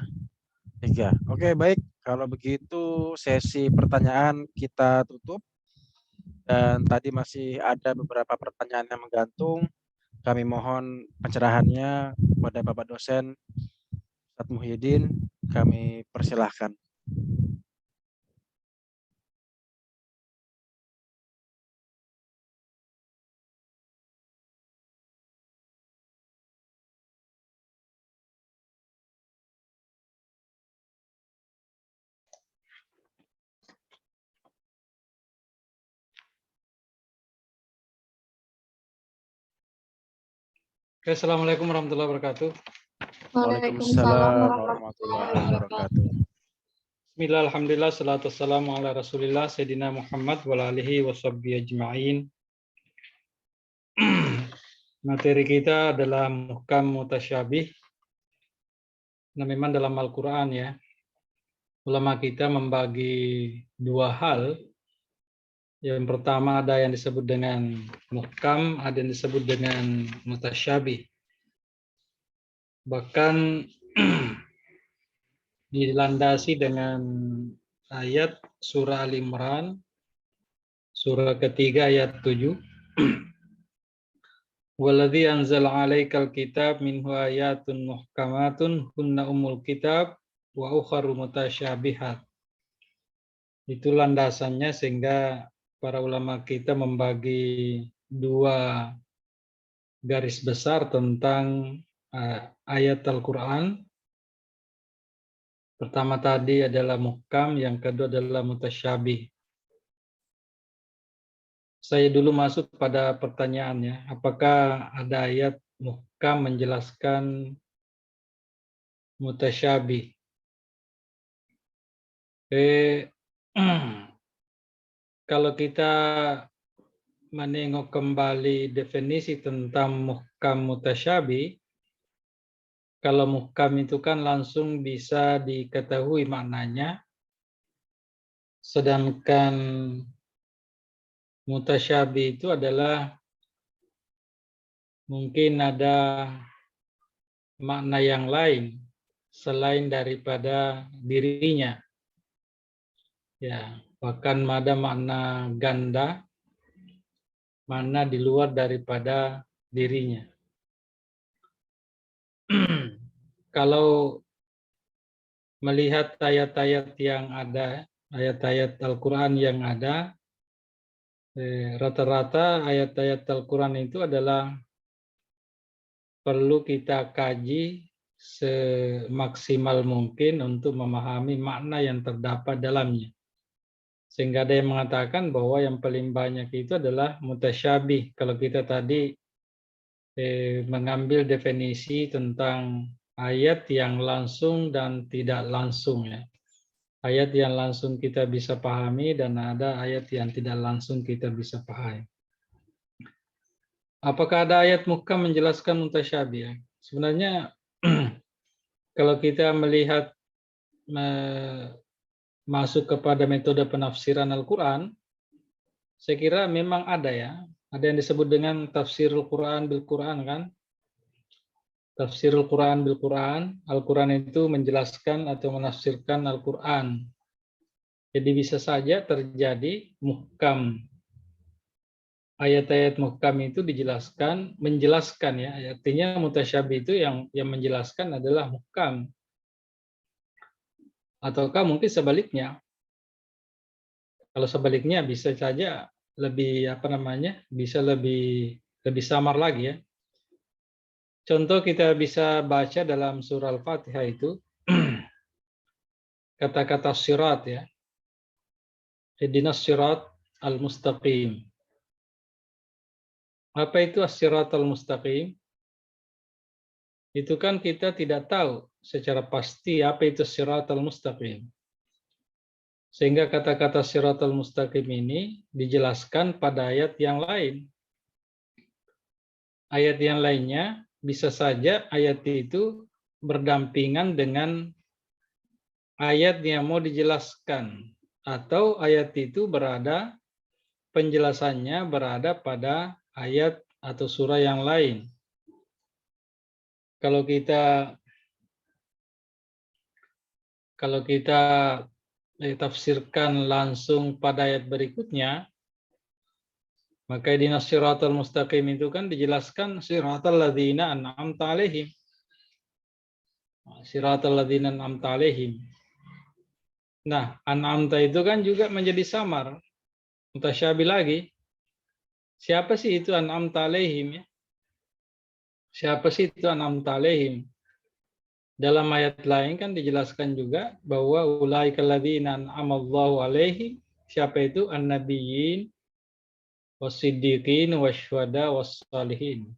Speaker 3: 3. Oke, baik. Kalau begitu sesi pertanyaan kita tutup. Dan tadi masih ada beberapa pertanyaan yang menggantung. Kami mohon pencerahannya kepada Bapak dosen Ustadz Muhyiddin. Kami persilahkan.
Speaker 7: Oke, Assalamualaikum warahmatullahi wabarakatuh.
Speaker 3: Waalaikumsalam warahmatullahi wabarakatuh.
Speaker 7: Bismillah, alhamdulillah, salatu wassalamu ala rasulillah, Sayyidina Muhammad wa alihi wa sahbihi ajma'in. Materi kita adalah muhkam mutasyabih. Nah, memang dalam Al-Quran ya, ulama kita membagi dua hal. Yang pertama ada yang disebut dengan muhkam, ada yang disebut dengan mutasyabih. Bahkan dilandasi dengan ayat surah Al-Imran, surah ketiga ayat 7. Waladzi anzala 'alaikal kitab minhu ayatun muhkamatun hunna ummul kitab wa ukharu mutasyabihat. Itu landasannya sehingga para ulama kita membagi dua garis besar tentang ayat Al-Quran. Pertama tadi adalah muhkam, yang kedua adalah mutasyabih. Saya dulu masuk pada pertanyaannya, apakah ada ayat muhkam menjelaskan mutasyabih? Kalau kita menengok kembali definisi tentang muhkam mutasyabih, kalau muhkam itu kan langsung bisa diketahui maknanya, sedangkan mutasyabih itu adalah mungkin ada makna yang lain selain daripada dirinya. Ya, bahkan ada makna ganda, makna di luar daripada dirinya. Kalau melihat ayat-ayat yang ada, ayat-ayat Al-Quran yang ada, rata-rata ayat-ayat Al-Quran itu adalah perlu kita kaji semaksimal mungkin untuk memahami makna yang terdapat dalamnya. Sehingga ada yang mengatakan bahwa yang paling banyak itu adalah mutasyabih. Kalau kita tadi mengambil definisi tentang ayat yang langsung dan tidak langsung ya. Ayat yang langsung kita bisa pahami dan ada ayat yang tidak langsung kita bisa pahami. Apakah ada ayat muhkam menjelaskan mutasyabih? Sebenarnya kalau kita melihat masuk kepada metode penafsiran Al-Quran, saya kira memang ada ya. Ada yang disebut dengan tafsirul Quran bil Quran kan. Tafsirul Quran bil Quran. Al-Quran itu menjelaskan atau menafsirkan Al-Quran. Jadi bisa saja terjadi muhkam. Ayat-ayat muhkam itu dijelaskan, menjelaskan ya. Artinya mutasyabih itu yang menjelaskan adalah muhkam. Ataukah mungkin sebaliknya? Kalau sebaliknya bisa saja lebih bisa lebih samar lagi ya. Contoh kita bisa baca dalam surah Al-Fatihah itu kata-kata sirat ya. Ihdinas sirat al-mustaqim. Apa itu as-siratal mustaqim? Itu kan kita tidak tahu secara pasti apa itu siratal mustaqim. Sehingga kata-kata siratal mustaqim ini dijelaskan pada ayat yang lain. Ayat yang lainnya bisa saja ayat itu berdampingan dengan ayat yang mau dijelaskan. Atau ayat itu penjelasannya berada pada ayat atau surah yang lain. Kalau kita tafsirkan langsung pada ayat berikutnya, maka di siratal mustaqim itu kan dijelaskan siratal ladzina an'amta alaihim. Siratal ladzina an'amta alaihim. Nah, an'amta itu kan juga menjadi samar, mutasyabih lagi. Siapa sih itu an'amta alaihim ya? Siapa sih itu an'amta alaihim? Dalam ayat lain kan dijelaskan juga bahwa ulaikal ladzina an'amallahu alaihim. Siapa itu? An-nabiyyin was-siddiqin wasyuhada was-salihin.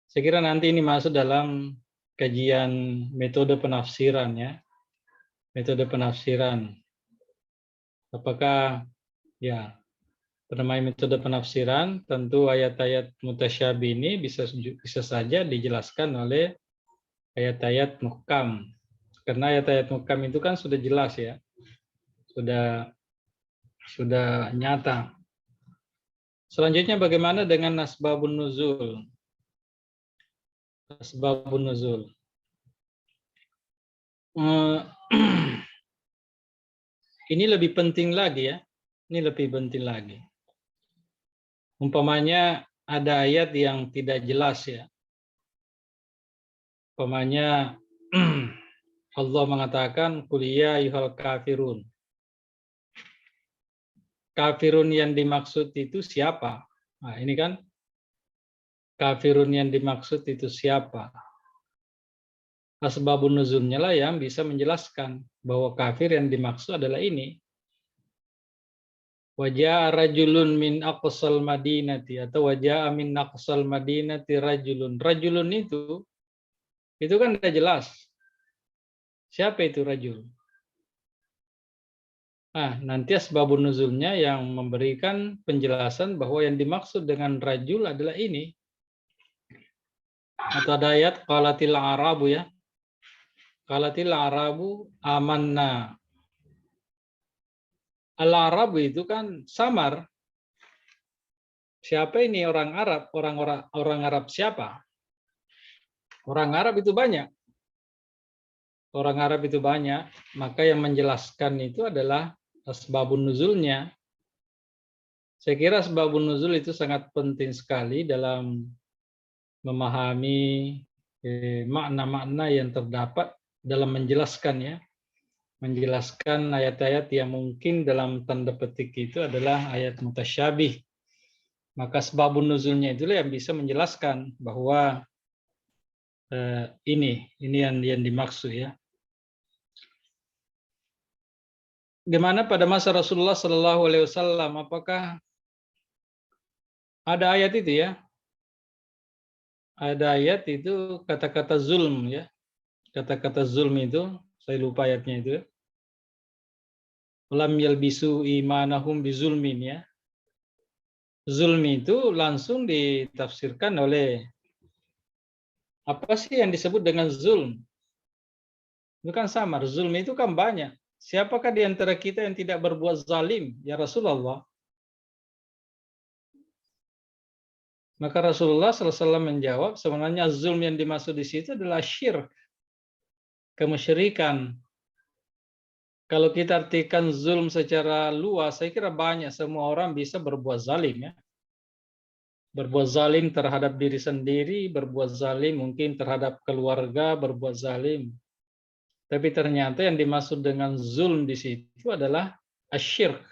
Speaker 7: Saya kira nanti ini masuk dalam kajian metode penafsiran ya. Metode penafsiran. Apakah ya bernama metode penafsiran, tentu ayat-ayat mutasyabih ini bisa saja dijelaskan oleh ayat-ayat muhkam. Karena ayat-ayat muhkam itu kan sudah jelas ya. Sudah nyata. Selanjutnya bagaimana dengan asbabun nuzul? Asbabun nuzul. Ini lebih penting lagi ya. Ini lebih penting lagi. Umpamanya ada ayat yang tidak jelas ya. Umpamanya Allah mengatakan qul ya ayyuhal kafirun. Kafirun yang dimaksud itu siapa? Nah, ini kan kafirun yang dimaksud itu siapa? Asbabun nuzulnya lah yang bisa menjelaskan bahwa kafir yang dimaksud adalah ini. Wajah rajulun min aqsal madinati atau wajah min aqsal madinati rajulun. Rajulun itu kan sudah jelas. Siapa itu rajul? Nah, nanti asbabun nuzulnya yang memberikan penjelasan bahwa yang dimaksud dengan rajul adalah ini. Atau ada ayat qalatil arabu ya. Qalatil arabu amanna. Al-Arab itu kan samar. Siapa ini orang Arab? Orang Arab siapa? Orang Arab itu banyak. Orang Arab itu banyak, maka yang menjelaskan itu adalah asbabun nuzulnya. Saya kira asbabun nuzul itu sangat penting sekali dalam memahami makna-makna yang terdapat dalam menjelaskan ya. Menjelaskan ayat-ayat yang mungkin dalam tanda petik itu adalah ayat mutasyabih. Maka sebabun nuzulnya itulah yang bisa menjelaskan bahwa ini yang dimaksud ya. Gimana pada masa Rasulullah Shallallahu Alaihi Wasallam? Apakah ada ayat itu ya? Ada ayat itu kata-kata zulm ya. Kata-kata zulm itu saya lupa ayatnya itu. Lam yalbisu imanahum bizulmin ya. Zulm itu langsung ditafsirkan oleh apa sih yang disebut dengan zulm? Itu kan samar. Zulm itu kan banyak. Siapakah di antara kita yang tidak berbuat zalim ya Rasulullah? Maka Rasulullah SAW menjawab sebenarnya zulm yang dimaksud di situ adalah syirk. Kemusyrikan. Kalau kita artikan zulm secara luas, saya kira banyak, semua orang bisa berbuat zalim ya. Berbuat zalim terhadap diri sendiri, berbuat zalim mungkin terhadap keluarga, berbuat zalim. Tapi ternyata yang dimaksud dengan zulm di situ adalah asyirk,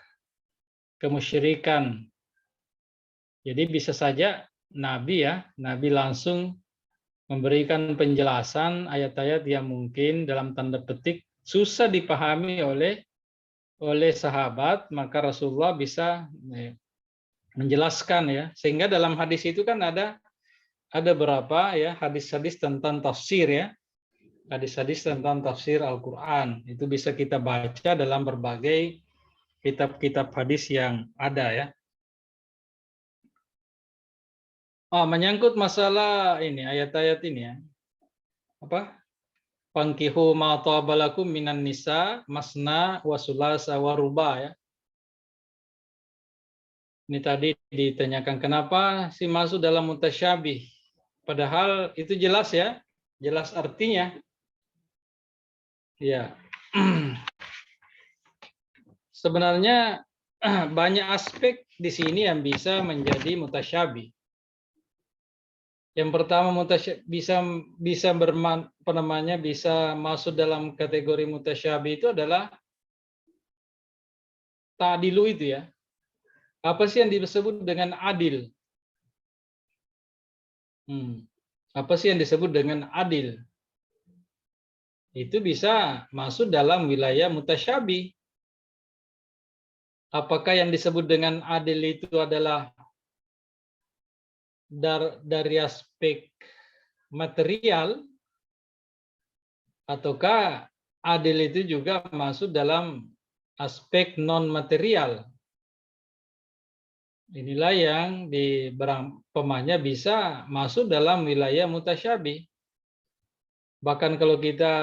Speaker 7: kemusyrikan. Jadi bisa saja Nabi langsung memberikan penjelasan ayat-ayat yang mungkin dalam tanda petik susah dipahami oleh sahabat, maka Rasulullah bisa menjelaskan ya. Sehingga dalam hadis itu kan ada berapa ya hadis-hadis tentang tafsir ya. Hadis-hadis tentang tafsir Al-Qur'an. Itu bisa kita baca dalam berbagai kitab-kitab hadis yang ada ya. Menyangkut masalah ini ayat-ayat ini ya. Apa? Fankihu ma tabalakum minan nisa masna wa sulasa wa ruba ya. Ini tadi ditanyakan kenapa sih masuk dalam mutasyabih. Padahal itu jelas ya, jelas artinya. Ya. Sebenarnya banyak aspek di sini yang bisa menjadi mutasyabih. Yang pertama bisa masuk dalam kategori mutasyabih itu adalah ta'dilu itu ya. Apa sih yang disebut dengan adil? Apa sih yang disebut dengan adil? Itu bisa masuk dalam wilayah mutasyabih. Apakah yang disebut dengan adil itu adalah dari aspek material, ataukah adil itu juga masuk dalam aspek non material? Inilah yang pemanya bisa masuk dalam wilayah mutasyabih. Bahkan kalau kita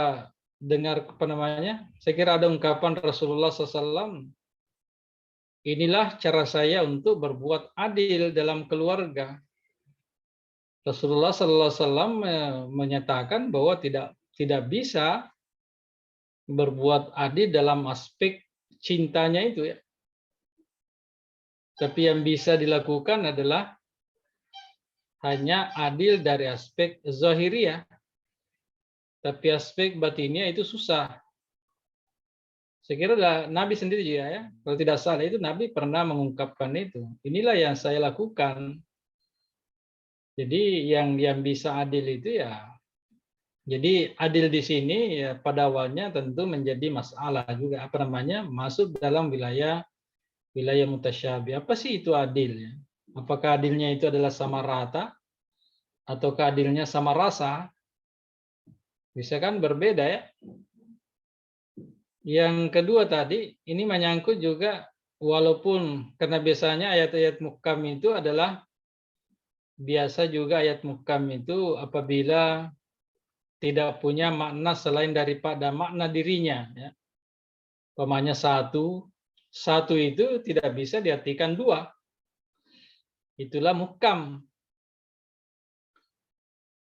Speaker 7: dengar saya kira ada ungkapan Rasulullah SAW, inilah cara saya untuk berbuat adil dalam keluarga. Rasulullah SAW menyatakan bahwa tidak bisa berbuat adil dalam aspek cintanya itu ya. Tapi yang bisa dilakukan adalah hanya adil dari aspek zahiriyah. Tapi aspek batinnya itu susah. Saya kira Nabi sendiri juga ya, kalau tidak salah itu Nabi pernah mengungkapkan itu. Inilah yang saya lakukan. Jadi yang bisa adil itu ya. Jadi adil di sini ya pada awalnya tentu menjadi masalah juga masuk dalam wilayah mutasyabih. Apa sih itu adil ya? Apakah adilnya itu adalah sama rata atau adilnya sama rasa? Bisa kan berbeda ya. Yang kedua tadi ini menyangkut juga walaupun karena biasanya ayat-ayat muhkam itu adalah biasa juga ayat muhkam itu apabila tidak punya makna selain daripada makna dirinya ya. Umpamanya satu itu tidak bisa diartikan dua. Itulah muhkam.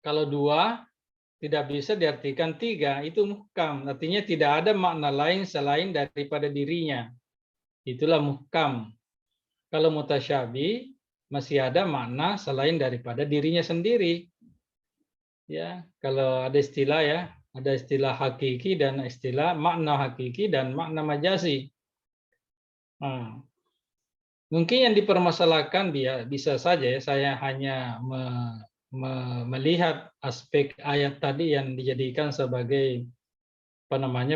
Speaker 7: Kalau dua tidak bisa diartikan tiga, itu muhkam. Artinya tidak ada makna lain selain daripada dirinya. Itulah muhkam. Kalau mutasyabih masih ada makna selain daripada dirinya sendiri. Ya, kalau ada istilah ya, ada istilah hakiki dan istilah makna hakiki dan makna majazi. Mungkin yang dipermasalahkan bisa saja ya, saya hanya melihat aspek ayat tadi yang dijadikan sebagai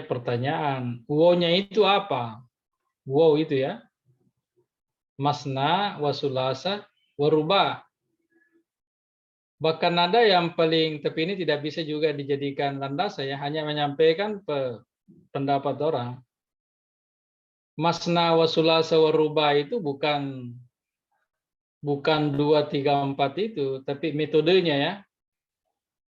Speaker 7: pertanyaan. Wow-nya itu apa? Wow itu ya. Masna, wasulasa, waruba. Bahkan ada yang paling, tapi ini tidak bisa juga dijadikan landasan, saya hanya menyampaikan pendapat orang. Masna, wasulasa, waruba itu bukan 2, 3, 4 itu, tapi metodenya ya.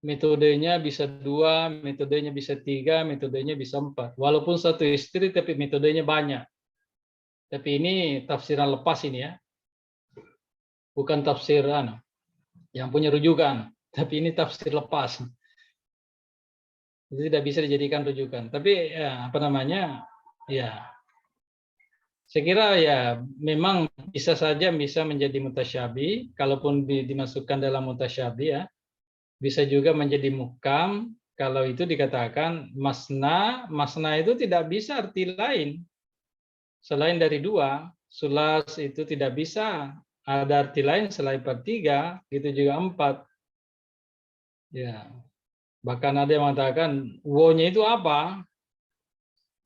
Speaker 7: Metodenya bisa 2, metodenya bisa 3, metodenya bisa 4. Walaupun satu istri, tapi metodenya banyak. Tapi ini tafsiran lepas ini ya. Bukan tafsiran yang punya rujukan, tapi ini tafsir lepas. Itu tidak bisa dijadikan rujukan. Tapi ya, ya. Saya kira ya memang bisa saja bisa menjadi mutasyabih, kalaupun dimasukkan dalam mutasyabih ya. Bisa juga menjadi muhkam kalau itu dikatakan masna itu tidak bisa arti lain selain dari 2. Sulas itu tidak bisa ada arti lain selain 3, itu juga 4. Ya. Bahkan ada yang mengatakan wow-nya itu apa?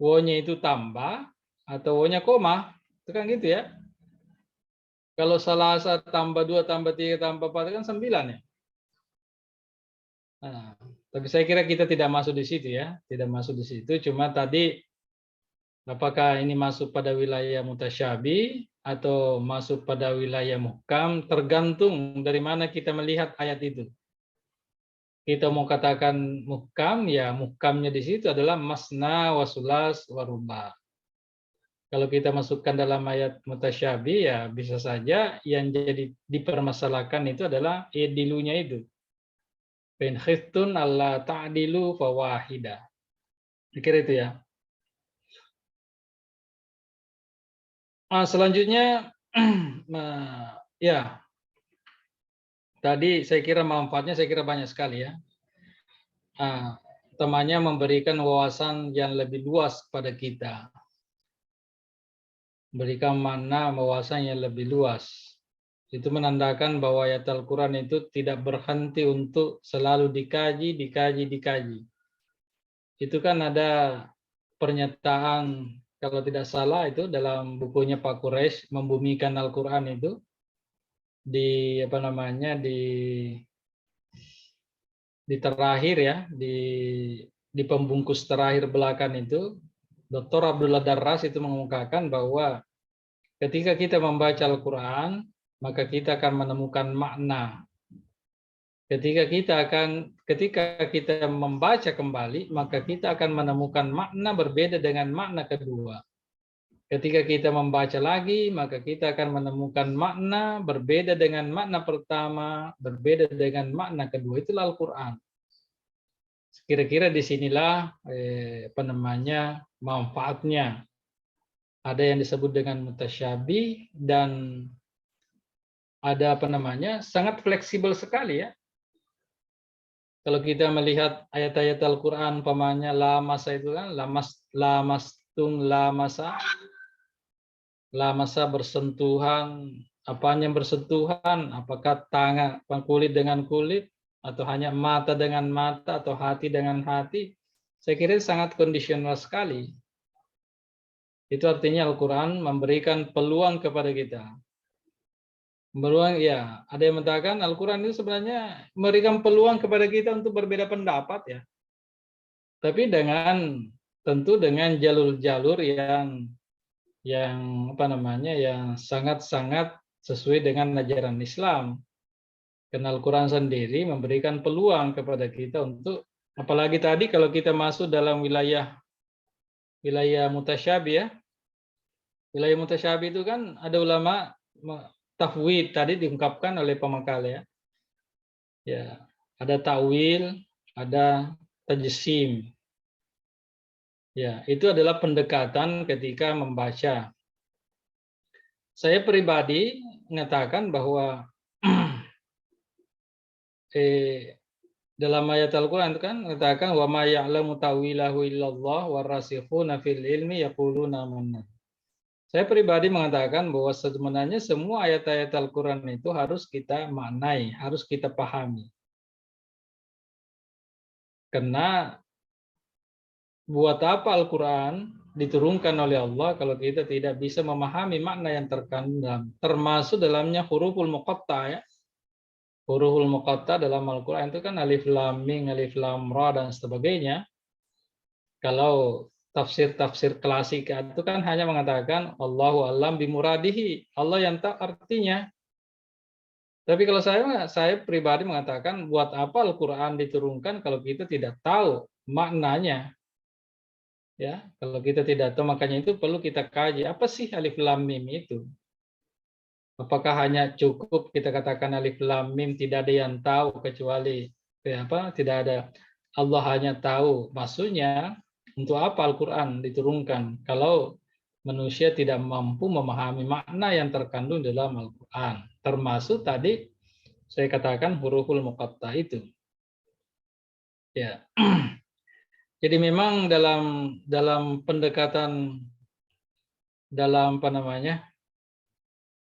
Speaker 7: wo-nya itu tambah atau wo-nya koma. Itu kan gitu ya. Kalau salasa tambah 2 tambah 3 tambah 4 kan 9 ya. Nah, tapi saya kira kita tidak masuk di situ ya, tidak masuk di situ. Cuma tadi apakah ini masuk pada wilayah mutasyabih atau masuk pada wilayah muhkam, tergantung dari mana kita melihat ayat itu. Kita mau katakan muhkam, ya muhkamnya di situ adalah masna, wasulas, waruba. Kalau kita masukkan dalam ayat mutasyabih, ya bisa saja yang jadi dipermasalahkan itu adalah dilunya itu. In khiftun alla ta'dilu fawahida. Pikir itu ya. Selanjutnya, ya tadi saya kira manfaatnya saya kira banyak sekali ya. Temannya memberikan wawasan yang lebih luas pada kita. Berikan makna wawasan yang lebih luas. Itu menandakan bahwa ayat Al-Quran itu tidak berhenti untuk selalu dikaji. Itu kan ada pernyataan, kalau tidak salah itu dalam bukunya Pak Quraisy, Membumikan Al-Quran itu, di apa namanya, di terakhir ya, di pembungkus terakhir belakang itu, Dr. Abdullah Darras itu mengungkapkan bahwa ketika kita membaca Al-Quran, maka kita akan menemukan makna. Ketika kita membaca kembali, maka kita akan menemukan makna berbeda dengan makna kedua. Ketika kita membaca lagi, maka kita akan menemukan makna berbeda dengan makna pertama, berbeda dengan makna kedua. Itulah Al-Quran. Kira-kira disinilah manfaatnya. Ada yang disebut dengan mutasyabih dan ada sangat fleksibel sekali ya. Kalau kita melihat ayat-ayat Al-Quran, umpamanya la masa itu kan, la masa bersentuhan, apanya bersentuhan, apakah tangan, kulit dengan kulit, atau hanya mata dengan mata, atau hati dengan hati. Saya kira sangat kondisional sekali. Itu artinya Al-Quran memberikan peluang kepada kita. Peluang, ya, ada yang mengatakan Al-Quran itu sebenarnya memberikan peluang kepada kita untuk berbeda pendapat ya. Tapi tentu dengan jalur-jalur yang sangat-sangat sesuai dengan ajaran Islam. Karena Al-Quran sendiri memberikan peluang kepada kita untuk, apalagi tadi kalau kita masuk dalam wilayah mutasyabih ya. Wilayah mutasyabih itu kan ada ulama tafwid tadi diungkapkan oleh pemakal ya. Ya, ada ta'wil, ada tajsim. Ya, itu adalah pendekatan ketika membaca. Saya pribadi mengatakan bahwa dalam ayat Al-Qur'an itu kan mengatakan wa ma ya'lamu ta'wilahu illallah warasikhuna fil ilmi yaquluna amanna. Saya pribadi mengatakan bahwa sebenarnya semua ayat-ayat Al-Quran itu harus kita maknai, harus kita pahami. Karena buat apa Al-Quran diturunkan oleh Allah kalau kita tidak bisa memahami makna yang terkandung, termasuk dalamnya huruful muqatta ya. Huruful muqatta dalam Al-Quran itu kan alif lam mim, alif lam ra dan sebagainya. Kalau tafsir-tafsir klasik itu kan hanya mengatakan Allahu a'lam bimuradihi, Allah yang tahu artinya. Tapi kalau saya pribadi mengatakan buat apa Al-Qur'an diturunkan kalau kita tidak tahu maknanya. Ya, kalau kita tidak tahu, makanya itu perlu kita kaji apa sih alif lam mim itu. Apakah hanya cukup kita katakan alif lam mim, tidak ada yang tahu kecuali tidak ada, Allah hanya tahu. Maksudnya untuk apa Al-Quran diturunkan kalau manusia tidak mampu memahami makna yang terkandung dalam Al-Quran, termasuk tadi saya katakan huruful muqatta itu. Ya. Jadi memang dalam pendekatan dalam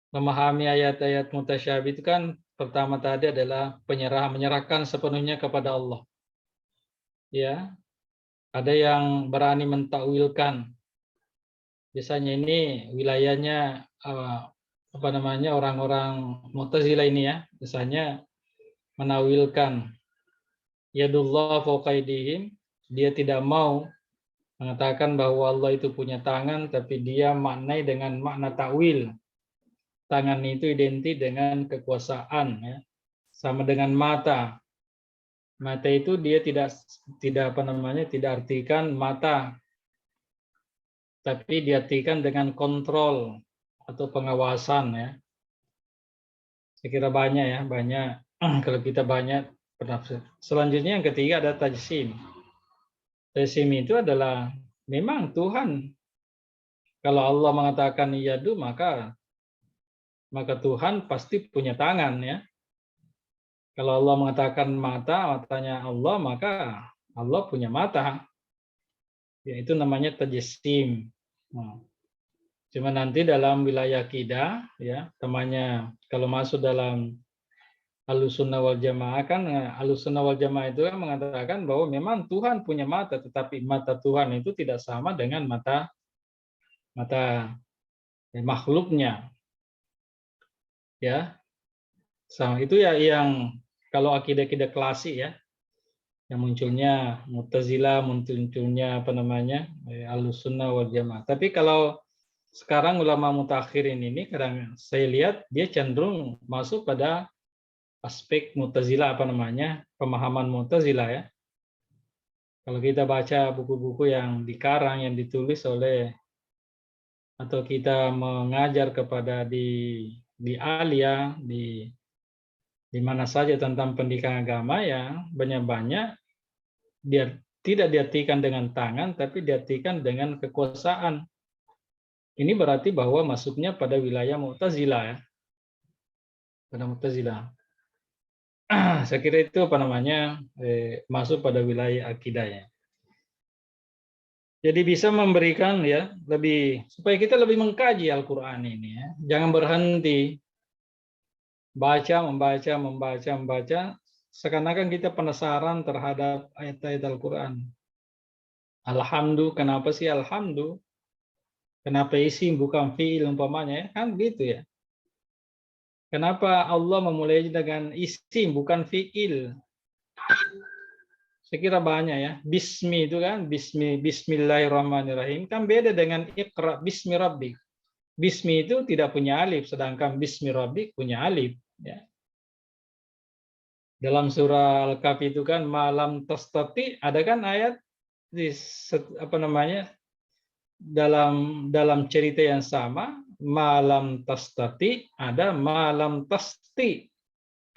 Speaker 7: memahami ayat-ayat mutasyabih itu kan pertama tadi adalah menyerahkan sepenuhnya kepada Allah. Ya. Ada yang berani mentakwilkan. Biasanya ini wilayahnya apa namanya orang-orang Mu'tazilah ini ya, biasanya menawilkan yadullah fawqa aydihim, dia tidak mau mengatakan bahwa Allah itu punya tangan, tapi dia maknai dengan makna takwil. Tangan itu identik dengan kekuasaan, ya. Sama dengan mata. Mata itu dia tidak apa namanya tidak artikan mata, tapi diartikan dengan kontrol atau pengawasan, ya. Saya kira banyak ya, banyak kalau kita banyak penafsir. Selanjutnya yang ketiga ada tajsim. Tajsim itu adalah memang Tuhan. Kalau Allah mengatakan yadu, maka Tuhan pasti punya tangan, ya. Kalau Allah mengatakan mata, matanya Allah, maka Allah punya mata. Ya, itu namanya tajsim. Nah, cuma nanti dalam wilayah akidah, ya, temannya kalau masuk dalam Ahlussunnah wal Jamaah kan, Ahlussunnah wal Jamaah itu kan mengatakan bahwa memang Tuhan punya mata, tetapi mata Tuhan itu tidak sama dengan mata makhluknya. Ya. Sama itu ya yang kalau akidah-akidah klasik ya, yang munculnya Mu'tazilah, munculnya apa namanya Ahlussunnah wal Jamaah. Tapi kalau sekarang ulama mutakhirin ini kadang saya lihat dia cenderung masuk pada aspek Mu'tazilah apa namanya pemahaman Mu'tazilah ya. Kalau kita baca buku-buku yang dikarang yang ditulis oleh atau kita mengajar kepada di Alia di mana saja tentang pendidikan agama ya banyak-banyak dia tidak diartikan dengan tangan tapi diartikan dengan kekuasaan. Ini berarti bahwa masuknya pada wilayah Mu'tazilah ya. Pada Mu'tazilah. Saya kira itu apa namanya masuk pada wilayah akidah ya. Jadi bisa memberikan ya lebih supaya kita lebih mengkaji Al-Qur'an ini ya. Jangan berhenti membaca seakan-akan kita penasaran terhadap ayat-ayat Al-Qur'an. Alhamdulillah, kenapa sih alhamdulillah? Kenapa isim bukan fiil umpamanya ya? Kan gitu ya. Kenapa Allah memulai dengan isim bukan fiil? Saya kira banyak ya. Bismi itu kan bismillahirrahmanirrahim kan beda dengan iqra bismi rabbik. Bismi itu tidak punya alif sedangkan bismi rabbik punya alif ya. Dalam surah Al-Kahfi itu kan malam tastati ada kan ayat di apa namanya dalam cerita yang sama malam tastati ada malam tasti.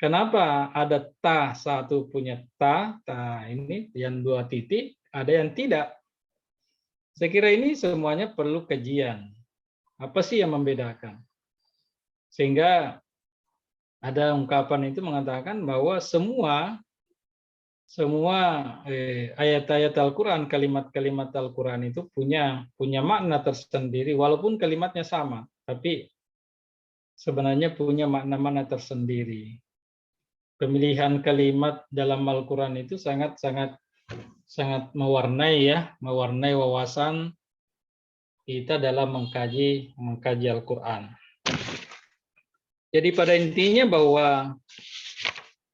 Speaker 7: Kenapa ada ta satu punya ta ini yang dua titik ada yang tidak? Saya kira ini semuanya perlu kajian. Apa sih yang membedakan? Sehingga ada ungkapan itu mengatakan bahwa semua ayat-ayat Al-Quran, kalimat-kalimat Al-Quran itu punya makna tersendiri, walaupun kalimatnya sama, tapi sebenarnya punya makna-makna tersendiri. Pemilihan kalimat dalam Al-Quran itu sangat mewarnai wawasan kita dalam mengkaji Al-Quran. Jadi pada intinya bahwa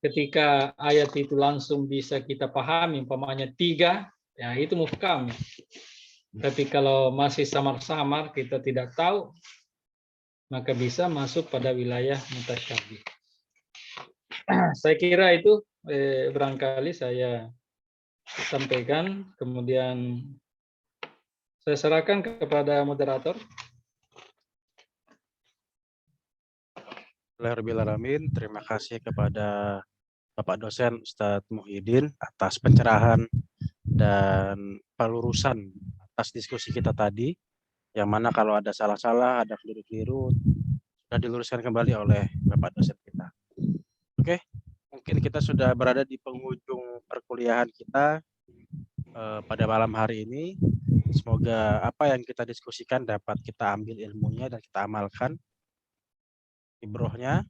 Speaker 7: ketika ayat itu langsung bisa kita pahami, umpamanya 3, ya itu muhkam. Tapi kalau masih samar-samar, kita tidak tahu, maka bisa masuk pada wilayah mutasyabih. Saya kira itu barangkali saya sampaikan, kemudian saya serahkan kepada moderator.
Speaker 3: Alhamdulillahirrahmanirrahim. Terima kasih kepada Bapak dosen Ustadz Muhyiddin atas pencerahan dan pelurusan atas diskusi kita tadi, yang mana kalau ada salah-salah, ada keliru-keliru, sudah diluruskan kembali oleh Bapak dosen kita. Oke, mungkin kita sudah berada di penghujung perkuliahan kita pada malam hari ini. Semoga apa yang kita diskusikan dapat kita ambil ilmunya dan kita amalkan ibrohnya.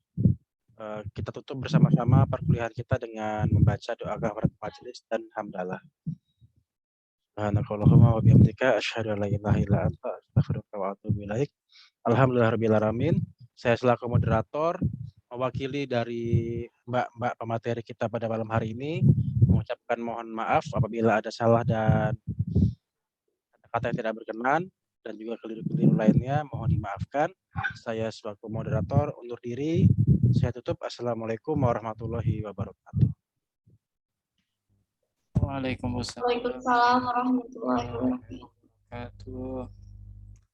Speaker 3: Kita tutup bersama-sama perkuliahan kita dengan membaca doa kafarat majelis dan hamdalah. Subhanakallahumma wa bihamdika asyhadu an la ilaha illa anta astaghfiruka wa atubu ilaik. Alhamdulillahirabbil alamin. Saya selaku moderator mewakili dari Mbak-mbak pemateri kita pada malam hari ini mengucapkan mohon maaf apabila ada salah dan kata yang tidak berkenan dan juga keliru-keliru lainnya mohon dimaafkan. Saya selaku moderator undur diri. Saya tutup. Assalamualaikum warahmatullahi wabarakatuh.
Speaker 4: Waalaikumsalam
Speaker 2: Waalaikumsalam warahmatullahi wabarakatuh.
Speaker 4: wabarakatuh.